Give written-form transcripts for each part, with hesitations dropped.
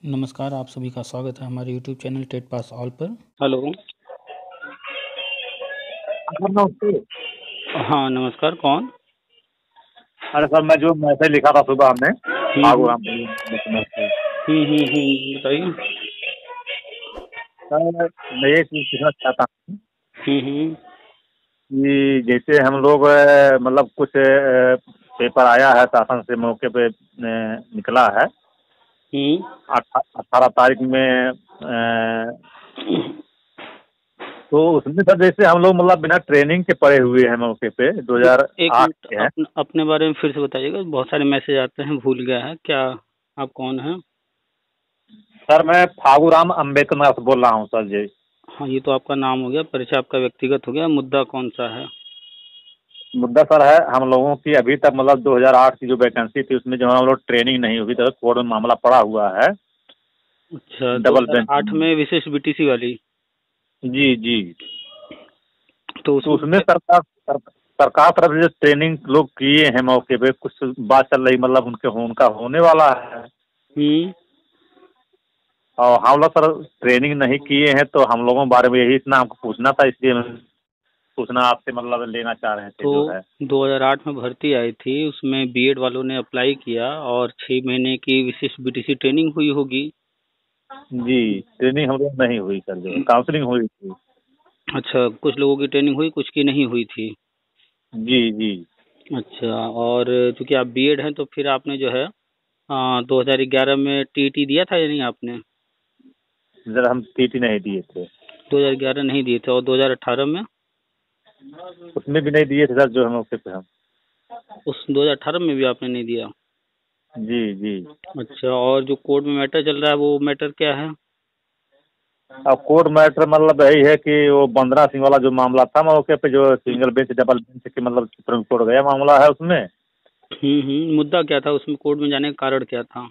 नमस्कार, आप सभी का स्वागत है हमारे YouTube channel TET pass all पर। हेलो। नमस्ते। हाँ, नमस्कार। कौन? अरे सर, मैं जो मैसेज लिखा था सुबह हमने फागू राम नमस्ते। बताइए। सर, मैं ये चीज पूछना चाहता हूँ हम्म। कि जैसे हम लोग मतलब कुछ पेपर आया है शासन से मौके पे निकला है हम्म। 18 तारीख में तो उसमें सर जैसे हम लोग मतलब बिना ट्रेनिंग के पड़े हुए हैं मौके पे एक 2008 मिनट, के हैं। अपने बारे में फिर से बताइएगा। बहुत सारे मैसेज आते हैं, भूल गया है क्या? आप कौन हैं? सर मैं फागू राम अम्बेडकर नगर से बोल रहा हूँ सर जी। हाँ, ये तो आपका नाम हो गया, परिचय आपका व्यक्तिगत हो गया। मुद्दा कौन सा है? मुद्दा सर है हम लोगों की अभी तक मतलब 2008 की जो वैकेंसी थी उसमें जो हम लोग ट्रेनिंग नहीं हुई तो कोर्ट में मामला पड़ा हुआ है। अच्छा, डबल बेंच 2008 में। में विशेष बीटीसी वाली। जी जी। तो तो उसमें उसमें सरकार तरफ से जो ट्रेनिंग लोग किए हैं मौके पे कुछ बात चल रही मतलब उनका होने वाला है। हम्म। और हम लोग सर ट्रेनिंग नहीं किए हैं तो हम लोगों के बारे में यही इतना हमको पूछना था इसलिए पूछना आपसे मतलब लेना चाह रहे थे तो जो है। 2008 में भर्ती आई थी, उसमें बीएड वालों ने अप्लाई किया और 6 महीने की विशेष बीटीसी ट्रेनिंग हुई होगी। जी ट्रेनिंग हम लोग नहीं हुई सर जो काउंसलिंग हुई थी। अच्छा, कुछ लोगों की ट्रेनिंग हुई, कुछ की नहीं हुई थी। जी जी। अच्छा, और चूंकि आप बीएड हैं तो फिर आपने जो है 2011 में टीटी दिया था या नहीं आपने? सर हम टीटी नहीं दिए थे। 2011 नहीं दिए थे, और 2018 में? उसमें भी नहीं दिए थे सर जो हम मौके पे हम। उस 2018 में भी आपने नहीं दिया? जी जी। अच्छा, और जो कोर्ट में मैटर चल रहा है वो मैटर क्या है? अब कोर्ट मैटर मतलब यही है कि वो बंदरा सिंह वाला जो मामला था मौके पे जो सिंगल बेंच डबल बेंच के मतलब सुप्रीम कोर्ट गया मामला है उसमें। मुद्दा क्या था उसमें? कोर्ट में जाने का कारण क्या था?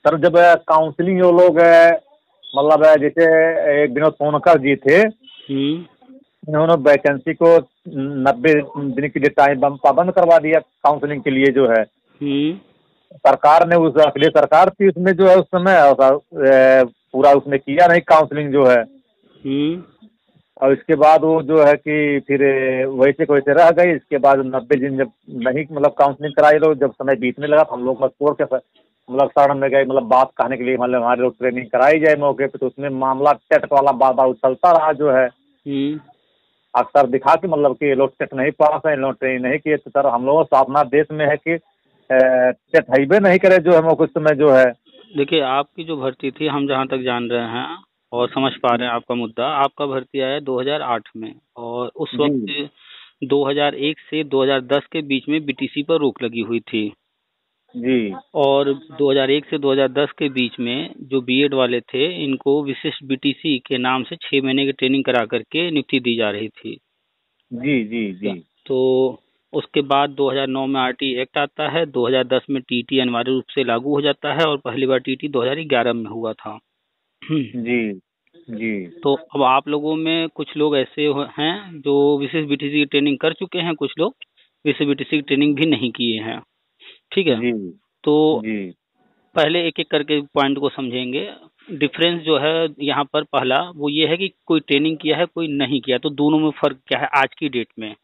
सर जब काउंसलिंग वो लोग मतलब जैसे एक विनोद सोनकर जी थे हम्म। इन्होंने वैकेंसी को 90 दिन के लिए टाइम पाबंद करवा दिया काउंसलिंग के लिए जो है। हम्म। सरकार ने उस अखिलेश सरकार थी उसमें जो है उस समय पूरा उसने किया नहीं काउंसलिंग जो है। हम्म। और इसके बाद वो जो है कि फिर वैसे को वैसे रह गई। इसके बाद 90 दिन जब नहीं मतलब काउंसलिंग कराई लोग जब समय बीतने लगा तो हम लोग कोर्ट के मतलब शरण में गए मतलब बात कहने के लिए मतलब हमारे लोग ट्रेनिंग कराई जाए मौके पे तो उसमें मामला टेट वाला बार बार उछलता रहा जो है। हम्म। अक्सर दिखा के मतलब कि ये लोग टेट नहीं पास है इन लोग ट्रेनिंग नहीं किए तो सर हम लोगों को अपना देश में है कि टेट हईबे नहीं करे जो है कुछ समय जो है। देखिए, आपकी जो भर्ती थी, हम जहाँ तक जान रहे हैं और समझ पा रहे हैं आपका मुद्दा, आपका भर्ती आया 2008 में, और उस जी वक्त 2001 से 2010 के बीच में बीटीसी पर रोक लगी हुई थी। जी और 2001 से 2010 के बीच में जो बीएड वाले थे, इनको विशिष्ट बीटीसी के नाम से 6 महीने की ट्रेनिंग करा करके नियुक्ति दी जा रही थी। जी जी जी। तो उसके बाद 2009 में आरटी एक्ट आता है, 2010 में टीटी अनिवार्य रूप से लागू हो जाता है, और पहली बार टीटी 2011 में हुआ था। जी जी। तो अब आप लोगों में कुछ लोग ऐसे हैं जो विशेष बीटीसी की ट्रेनिंग कर चुके हैं, कुछ लोग विशेष बीटीसी की ट्रेनिंग भी नहीं किए हैं। ठीक है। जी तो जी पहले एक एक करके पॉइंट को समझेंगे। डिफरेंस जो है यहाँ पर, पहला वो ये है कि कोई ट्रेनिंग किया है, कोई नहीं किया, तो दोनों में फर्क क्या है आज की डेट में?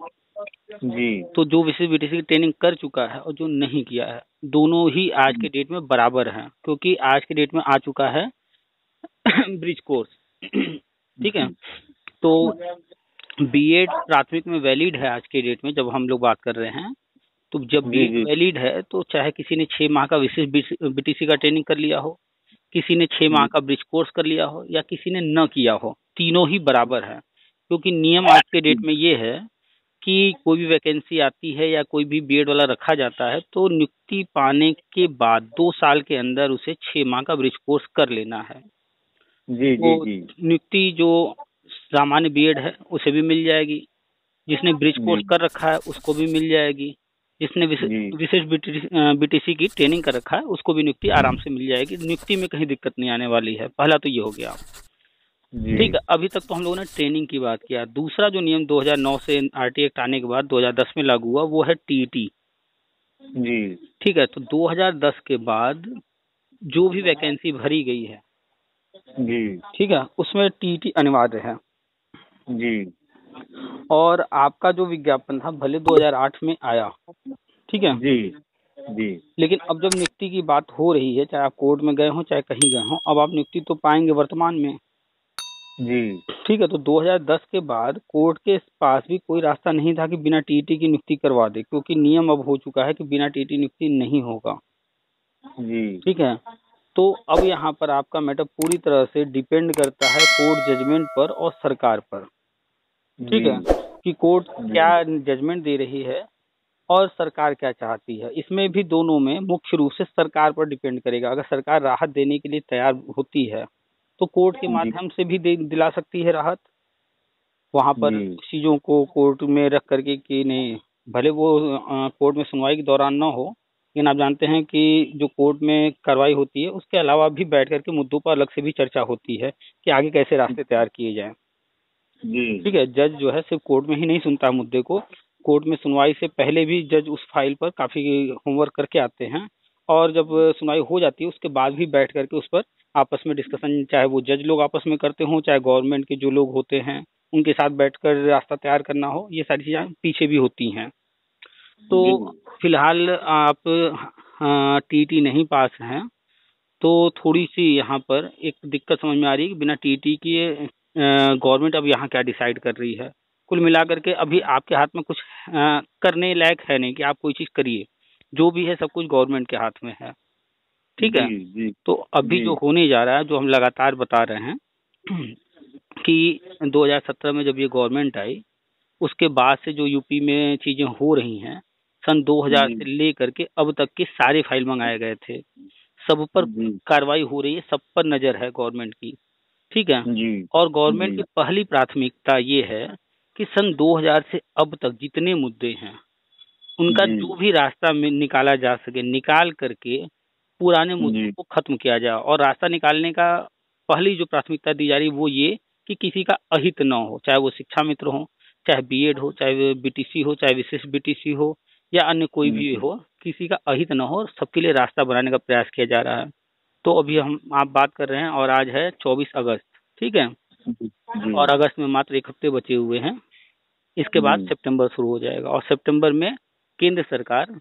जी तो जो विशेष बीटीसी की ट्रेनिंग कर चुका है और जो नहीं किया है, दोनों ही आज के डेट में बराबर हैं, क्योंकि आज के डेट में आ चुका है ब्रिज कोर्स। ठीक है। जी तो बीएड प्राथमिक में वैलिड है आज के डेट में, जब हम लोग बात कर रहे हैं। तो जब जी बीएड जी वैलिड है तो चाहे किसी ने 6 माह का विशेष बीटीसी का ट्रेनिंग कर लिया हो, किसी ने 6 माह का ब्रिज कोर्स कर लिया हो, या किसी ने न किया हो, तीनों ही बराबर है। क्योंकि नियम आज के डेट में ये है कि कोई भी वैकेंसी आती है या कोई भी बीएड वाला रखा जाता है तो नियुक्ति पाने के बाद 2 साल के अंदर उसे 6 माह का ब्रिज कोर्स कर लेना है। जी तो जी जी नियुक्ति जो सामान्य बीएड है उसे भी मिल जाएगी, जिसने ब्रिज जी कोर्स कर रखा है उसको भी मिल जाएगी, जिसने जी विशेष बीटीसी की ट्रेनिंग कर रखा है उसको भी नियुक्ति आराम से मिल जाएगी। नियुक्ति में कहीं दिक्कत नहीं आने वाली है। पहला तो ये हो गया। जी ठीक है, अभी तक तो हम लोगों ने ट्रेनिंग की बात किया। दूसरा जो नियम 2009 से आरटी एक्ट आने के बाद 2010 में लागू हुआ वो है टीटी। जी ठीक है, तो 2010 के बाद जो भी वैकेंसी भरी गई है, जी ठीक है, उसमें टीईटी अनिवार्य है। जी और आपका जो विज्ञापन था भले 2008 में आया, ठीक है, जी जी लेकिन अब जब नियुक्ति की बात हो रही है, चाहे आप कोर्ट में गए हो चाहे कहीं गए हो, अब आप नियुक्ति तो पाएंगे वर्तमान में, जी ठीक है। तो 2010 के बाद कोर्ट के पास भी कोई रास्ता नहीं था कि बिना टीईटी की नियुक्ति करवा दे, क्योंकि नियम अब हो चुका है कि बिना टीईटी नियुक्ति नहीं होगा, जी ठीक है। तो अब यहाँ पर आपका मैटर पूरी तरह से डिपेंड करता है कोर्ट जजमेंट पर और सरकार पर, ठीक है, जी कि कोर्ट जी क्या जजमेंट दे रही है और सरकार क्या चाहती है। इसमें भी दोनों में मुख्य रूप से सरकार पर डिपेंड करेगा। अगर सरकार राहत देने के लिए तैयार होती है तो कोर्ट के जी माध्यम से भी दिला सकती है राहत, वहां पर जी चीजों को कोर्ट में रख करके कि नहीं, भले वो कोर्ट में सुनवाई के दौरान ना हो, लेकिन आप जानते हैं कि जो कोर्ट में कार्रवाई होती है उसके अलावा भी बैठ करके मुद्दों पर अलग से भी चर्चा होती है कि आगे कैसे रास्ते तैयार किए जाएं, जी ठीक है। जज जो है सिर्फ कोर्ट में ही नहीं सुनता मुद्दे को, कोर्ट में सुनवाई से पहले भी जज उस फाइल पर काफी होमवर्क करके आते हैं, और जब सुनवाई हो जाती है उसके बाद भी बैठ करके उस पर आपस में डिस्कशन, चाहे वो जज लोग आपस में करते हों चाहे गवर्नमेंट के जो लोग होते हैं उनके साथ बैठकर रास्ता तैयार करना हो, ये सारी चीजें पीछे भी होती हैं। तो फिलहाल आप टीटी नहीं पास हैं, तो थोड़ी सी यहाँ पर एक दिक्कत समझ में आ रही है कि बिना टीटी के गवर्नमेंट अब यहाँ क्या डिसाइड कर रही है। कुल मिलाकर के अभी आपके हाथ में कुछ करने लायक है नहीं कि आप कोई चीज करिए, जो भी है सब कुछ गवर्नमेंट के हाथ में है, ठीक है। जी जी तो अभी जो होने जा रहा है, जो हम लगातार बता रहे हैं कि 2017 में जब ये गवर्नमेंट आई उसके बाद से जो यूपी में चीजें हो रही हैं, सन 2000 से लेकर के अब तक के सारे फाइल मंगाए गए थे, सब पर जी कार्रवाई हो रही है, सब पर नजर है गवर्नमेंट की, ठीक है। जी और गवर्नमेंट जी की पहली प्राथमिकता ये है कि सन 2000 से अब तक जितने मुद्दे हैं उनका जी जो भी रास्ता में निकाला जा सके निकाल करके पुराने मुद्दों जी को खत्म किया जाए। और रास्ता निकालने का पहली जो प्राथमिकता दी जा रही है वो ये कि किसी का अहित न हो, चाहे वो शिक्षा मित्र हो, चाहे बीएड हो, चाहे बीटीसी हो, चाहे विशिष्ट बीटीसी हो, या अन्य कोई भी हो, किसी का अहित न हो, सबके लिए रास्ता बनाने का प्रयास किया जा रहा है। तो अभी हम आप बात कर रहे हैं और आज है 24 अगस्त, ठीक है, जी और अगस्त में मात्र एक हफ्ते बचे हुए हैं, इसके बाद सितंबर शुरू हो जाएगा। और सितंबर में केंद्र सरकार,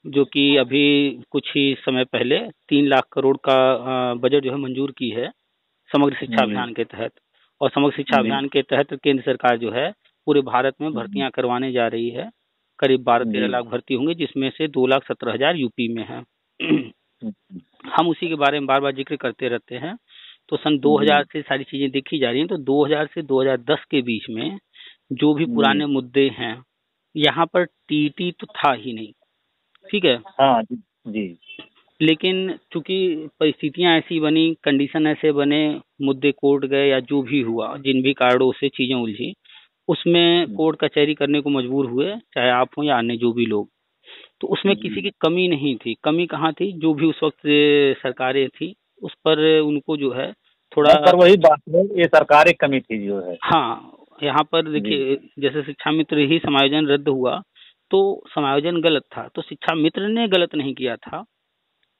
जो कि अभी कुछ ही समय पहले 3 लाख करोड़ का बजट जो है मंजूर की है समग्र शिक्षा अभियान के तहत, और समग्र शिक्षा अभियान के तहत केंद्र सरकार जो है पूरे भारत में भर्तियां करवाने जा रही है। करीब 12-13 लाख भर्ती होंगे, जिसमें से 2,17,000 यूपी में है। हम उसी के बारे में बार बार जिक्र करते रहते हैं। तो सन 2000 से सारी चीजें देखी जा रही हैं। तो 2000 से 2010 के बीच में जो भी पुराने मुद्दे हैं, यहाँ पर टीटी तो था ही नहीं, ठीक है। हाँ जी लेकिन चूंकि परिस्थितियां ऐसी बनी, कंडीशन ऐसे बने, मुद्दे कोर्ट गए या जो भी हुआ, जिन भी कारणों से चीजें उलझी, उसमें कोर्ट कचहरी करने को मजबूर हुए, चाहे आप हो या अन्य जो भी लोग। तो उसमें किसी की कमी नहीं थी। कमी कहाँ थी? जो भी उस वक्त सरकारें थी उस पर उनको जो है थोड़ा, पर वही बात है, ये सरकारी कमी थी जो है। हाँ, यहाँ पर देखिए जैसे शिक्षा मित्र ही समायोजन रद्द हुआ तो समायोजन गलत था, तो शिक्षा मित्र ने गलत नहीं किया था,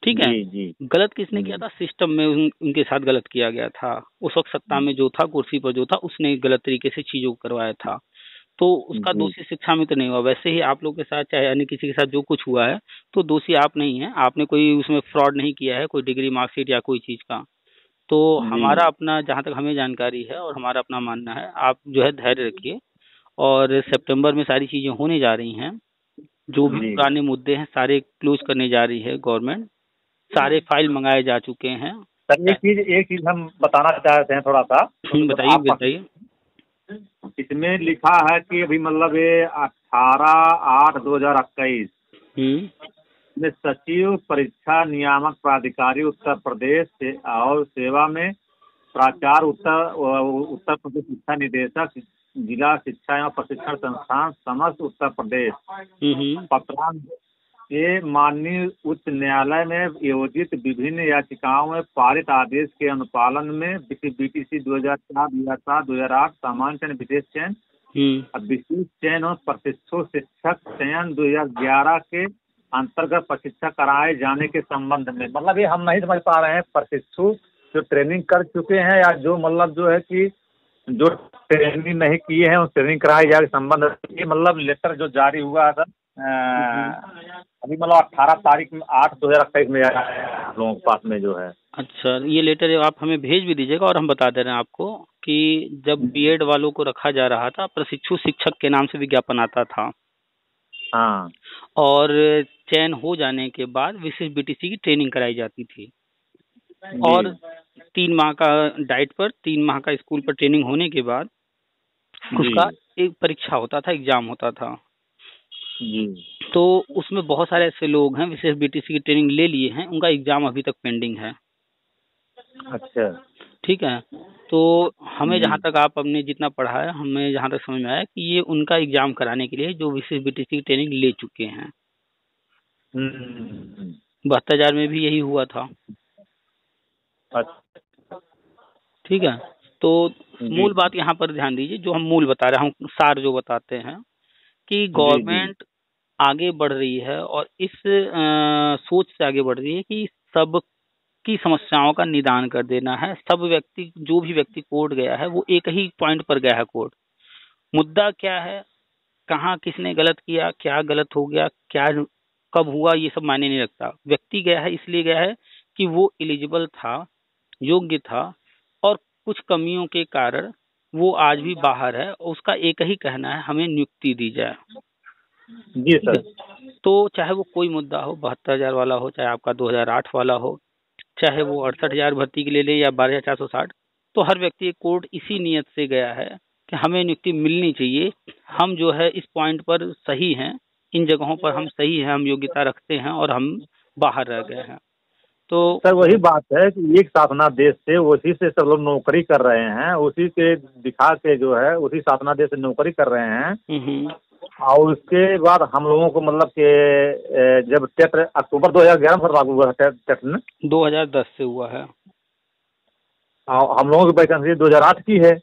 ठीक है। जी गलत किसने किया था? सिस्टम में उनके साथ गलत किया गया था। उस वक्त सत्ता में जो था, कुर्सी पर जो था, उसने गलत तरीके से चीजों को करवाया था, तो उसका दोषी शिक्षा मित्र नहीं हुआ। वैसे ही आप लोग के साथ चाहे अन्य किसी के साथ जो कुछ हुआ है तो दोषी आप नहीं है, आपने कोई उसमें फ्रॉड नहीं किया है, कोई डिग्री मार्कशीट या कोई चीज का। तो हमारा अपना, जहाँ तक हमें जानकारी है और हमारा अपना मानना है, आप जो है धैर्य रखिए, और सितंबर में सारी चीजें होने जा रही हैं। जो भी पुराने मुद्दे हैं सारे क्लोज करने जा रही है गवर्नमेंट, सारे फाइल मंगाए जा चुके हैं। सर एक चीज हम बताना चाहते हैं थोड़ा सा। बताइए बताइए। इसमें लिखा है कि अभी मतलब ये 18/8/2021 में सचिव परीक्षा नियामक प्राधिकारी उत्तर प्रदेश से और सेवा में प्राचार्य उत्तर प्रदेश शिक्षा निदेशक जिला शिक्षा एवं प्रशिक्षण संस्थान समस्त उत्तर प्रदेश पत्रांक के माननीय उच्च न्यायालय में आयोजित विभिन्न याचिकाओं में पारित आदेश के अनुपालन में बीटीसी 2004, 2007, 2008 सामान्य चयन, विशेष चयन, विशेष चयन और प्रतिष्ठित शिक्षक चयन 2011 के अंतर्गत प्रशिक्षण कराए जाने के संबंध में, मतलब ये हम नहीं समझ पा रहे हैं, प्रशिक्षु जो ट्रेनिंग कर चुके हैं या जो मतलब जो है कि जो ट्रेनिंग नहीं किए हैं उस ट्रेनिंग कराए जाने के संबंध में, ये मतलब लेटर जो जारी हुआ था अभी मतलब 18 तारीख में 8/2028 में आया है हम लोगों के पास में जो है। अच्छा, ये लेटर आप हमें भेज भी दीजिएगा और हम बता दे रहे हैं आपको कि जब बीएड वालों को रखा जा रहा था, प्रशिक्षु शिक्षक के नाम से विज्ञापन आता था। हाँ और चयन हो जाने के बाद विशेष बीटीसी की ट्रेनिंग कराई जाती थी। और 3 माह का डाइट पर, 3 माह का स्कूल पर ट्रेनिंग होने के बाद उसका एक परीक्षा होता था, एग्जाम होता था जी। तो उसमें बहुत सारे ऐसे लोग हैं विशेष बीटीसी की ट्रेनिंग ले लिए हैं, उनका एग्जाम अभी तक पेंडिंग है। अच्छा ठीक है, तो हमें जहाँ तक आपने जितना पढ़ा है, हमें जहाँ तक समझ में आया कि ये उनका एग्जाम कराने के लिए जो विशेष बीटीसी की ट्रेनिंग ले चुके हैं। 72,000 में भी यही हुआ था। अच्छा ठीक है, तो मूल बात यहाँ पर ध्यान दीजिए, जो हम मूल बता रहे हैं, हम सार जो बताते हैं कि गवर्नमेंट आगे बढ़ रही है और इस सोच से आगे बढ़ रही है कि सब की समस्याओं का निदान कर देना है। सब व्यक्ति, जो भी व्यक्ति कोर्ट गया है वो एक ही पॉइंट पर गया है कोर्ट। मुद्दा क्या है, कहाँ किसने गलत किया, क्या गलत हो गया, क्या कब हुआ, ये सब मायने नहीं रखता। व्यक्ति गया है इसलिए गया है कि वो एलिजिबल था, योग्य था, और कुछ कमियों के कारण वो आज भी बाहर है। उसका एक ही कहना है, हमें नियुक्ति दी जाए। जी सर। तो चाहे वो कोई मुद्दा हो, 72,000 वाला हो, चाहे आपका 2008 वाला हो, चाहे वो 68,000 भर्ती के लिए ले या 12,460, तो हर व्यक्ति कोर्ट इसी नियत से गया है कि हमें नियुक्ति मिलनी चाहिए। हम जो है इस पॉइंट पर सही हैं, इन जगहों पर हम सही हैं, हम योग्यता रखते हैं और हम बाहर रह गए हैं। तो सर वही बात है कि एक साधना देश से उसी से सब लोग नौकरी कर रहे हैं, उसी के दिखा के जो है उसी साधना देश से नौकरी कर रहे हैं। और उसके बाद हम लोगों को मतलब कि जब टेट अक्टूबर 2011 में लागू हुआ था, टेट में 2010 से हुआ है। हम लोगों की वैकेंसी 2008 की है।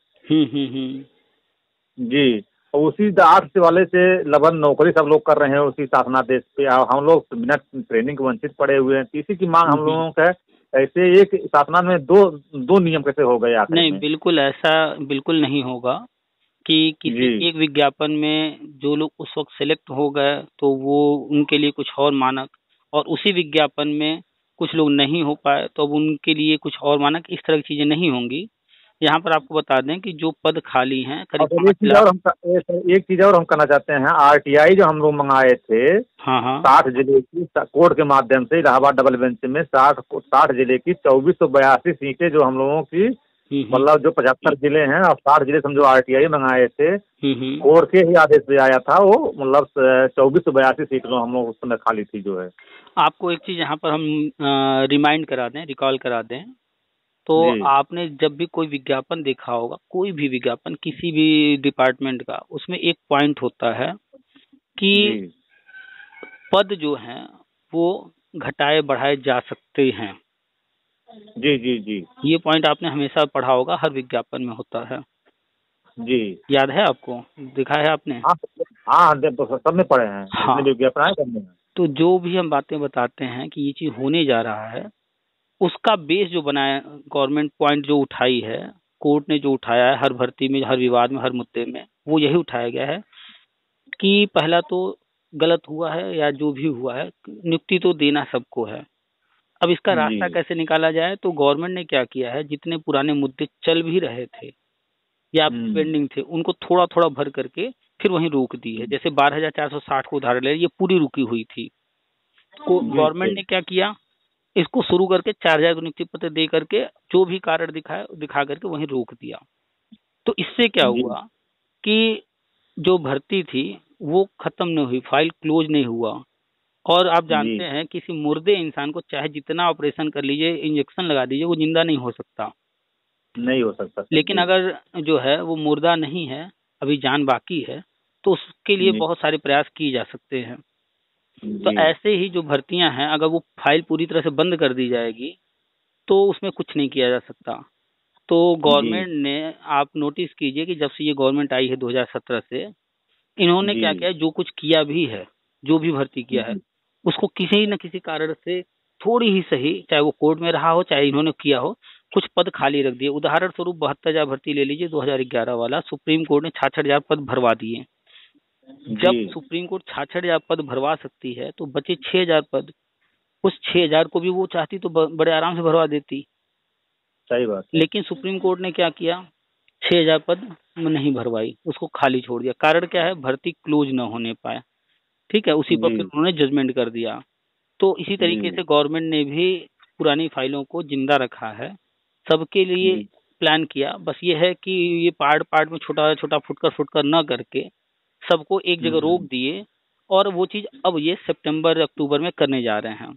जी, और उसी 8 से वाले से लगभग नौकरी सब लोग कर रहे हैं उसी साधना देश पे। हम लोग बिना ट्रेनिंग के वंचित पड़े हुए हैं। इसी की मांग हम लोगों का, ऐसे एक साधना में दो नियम कैसे हो गए आखिर नहीं, में? बिल्कुल ऐसा बिल्कुल नहीं होगा कि किसी एक विज्ञापन में जो लोग उस वक्त सेलेक्ट हो गए तो वो उनके लिए कुछ और मानक, और उसी विज्ञापन में कुछ लोग नहीं हो पाए तो अब उनके लिए कुछ और मानक, इस तरह की चीजें नहीं होंगी। यहाँ पर आपको बता दें कि जो पद खाली हैं करीब 5 लाख। एक चीज और हम करना चाहते हैं, आरटीआई जो हम लोग मंगाए थे, हाँ 60 जिले की कोर्ट के माध्यम से इलाहाबाद डबल बेंच में 60 जिले की 2482 सीटें जो हम लोगों की, मतलब जो 75 जिले हैं और 60 जिले समझो आरटीआई मंगाए थे, कोर्ट के ही आदेश से आया था वो, मतलब 2482 सीट जो हम लोग उस समय खाली थी जो है। आपको एक चीज यहाँ पर हम रिमाइंड करा दें, रिकॉल करा दें, तो आपने जब भी कोई विज्ञापन देखा होगा, कोई भी विज्ञापन किसी भी डिपार्टमेंट का, उसमें एक पॉइंट होता है कि पद जो हैं वो घटाए बढ़ाए जा सकते हैं। जी जी जी, ये पॉइंट आपने हमेशा पढ़ा होगा, हर विज्ञापन में होता है। जी, याद है आपको, देखा है आपने? हाँ, तो सब में पढ़े हैं। हाँ, विज्ञापन। तो जो भी हम बातें बताते हैं कि ये चीज होने जा रहा है, उसका बेस जो बनाया गवर्नमेंट, पॉइंट जो उठाई है, कोर्ट ने जो उठाया है हर भर्ती में, हर विवाद में, हर मुद्दे में, वो यही उठाया गया है कि पहला तो गलत हुआ है या जो भी हुआ है, नियुक्ति तो देना सबको है। अब इसका रास्ता कैसे निकाला जाए, तो गवर्नमेंट ने क्या किया है, जितने पुराने मुद्दे चल भी रहे थे या पेंडिंग थे, उनको थोड़ा थोड़ा भर करके फिर वहीं रोक दी है। जैसे 12,460 को उदाहरण ले, ये पूरी रुकी हुई थी, तो गवर्नमेंट ने क्या किया, इसको शुरू करके 4,000 को नियुक्ति पत्र दे करके जो भी कारण दिखा करके वहीं रोक दिया। तो इससे क्या हुआ कि जो भर्ती थी वो खत्म नहीं हुई, फाइल क्लोज नहीं हुआ। और आप जानते हैं किसी मुर्दे इंसान को चाहे जितना ऑपरेशन कर लीजिए, इंजेक्शन लगा दीजिए, वो जिंदा नहीं हो सकता। लेकिन अगर जो है वो मुर्दा नहीं है, अभी जान बाकी है, तो उसके लिए बहुत सारे प्रयास किए जा सकते हैं। तो ऐसे ही जो भर्तियां हैं, अगर वो फाइल पूरी तरह से बंद कर दी जाएगी तो उसमें कुछ नहीं किया जा सकता। तो गवर्नमेंट ने, आप नोटिस कीजिए कि जब से ये गवर्नमेंट आई है 2017 से, इन्होंने क्या किया, जो कुछ किया भी है, जो भी भर्ती किया है, उसको किसी न किसी कारण से थोड़ी ही सही, चाहे वो कोर्ट में रहा हो चाहे इन्होंने किया हो, कुछ पद खाली रख दिए। उदाहरण स्वरूप 72,000 भर्ती ले लीजिए 2011 वाला, सुप्रीम कोर्ट ने 66,000 पद भरवा दिए। जब जी सुप्रीम कोर्ट 66,000 पद भरवा सकती है तो बचे 6,000 पद, उस 6,000 को भी वो चाहती तो बड़े आराम से भरवा देती। सही बात है। लेकिन सुप्रीम कोर्ट ने क्या किया, 6,000 पद नहीं भरवाई, उसको खाली छोड़ दिया। कारण क्या है, भर्ती क्लोज न होने पाया। ठीक है, उसी पर जी फिर उन्होंने जजमेंट कर दिया। तो इसी तरीके जी से गवर्नमेंट ने भी पुरानी फाइलों को जिंदा रखा है, सबके लिए जी प्लान किया। बस ये है कि ये पार्ट पार्ट में छोटा छोटा फुटकर न करके सबको एक जगह रोक दिए, और वो चीज अब ये सितंबर अक्टूबर में करने जा रहे हैं।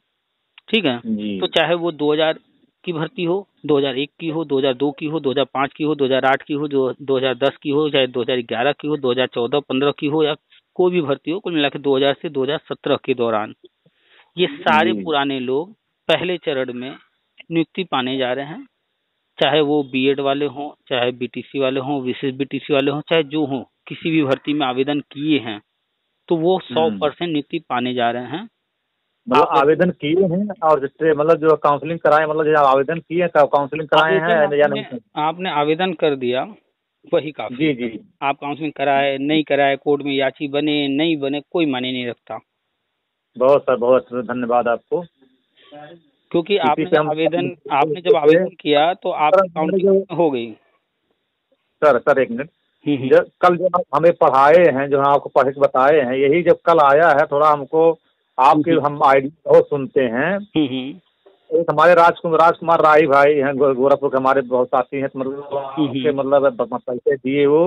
ठीक है, जी तो चाहे वो 2000 की भर्ती हो, 2001 की हो, 2002 की हो, 2005 की हो, 2008 की हो, जो 2010 की हो, चाहे 2011 की हो, 2014-15 की हो, या कोई भी भर्ती हो, कुल मिला के 2000 से 2017 के दौरान ये सारे जी पुराने लोग पहले चरण में नियुक्ति पाने जा रहे हैं। चाहे वो बीएड वाले हों, चाहे बीटीसी वाले हों, विशेष बीटीसी वाले हों, चाहे जो हों, किसी भी भर्ती में आवेदन किए हैं तो वो 100% नियुक्ति पाने जा रहे हैं। मतलब आप आवेदन किए हैं, और जिससे मतलब जो काउंसलिंग कराए, मतलब जो आवेदन किए हैं, काउंसलिंग कराए हैं आवेदन या आपने नहीं? आपने आवेदन कर दिया, वही काफी जी है। जी। आप काउंसलिंग कराए नहीं कराए, कोर्ट में याची बने नहीं बने, कोई मायने नहीं रखता। बहुत सर, बहुत धन्यवाद आपको। क्योंकि इसी पे हम आपने जब आवेदन किया तो सर, आपकी हमारे जो काउंसलिंग हो गई। सर एक मिनट। हम्म जब कल जो आप हमें पढ़ाए हैं, जो आपको पढ़ के बताए हैं, यही जब कल आया है, थोड़ा हमको आपके हम आइडिया बहुत सुनते हैं। एक हमारे राजकुमार राय भाई हैं, गोरखपुर के हमारे बहुत साथी हैं, तो मतलब आपके मतलब पैसे दिए वो,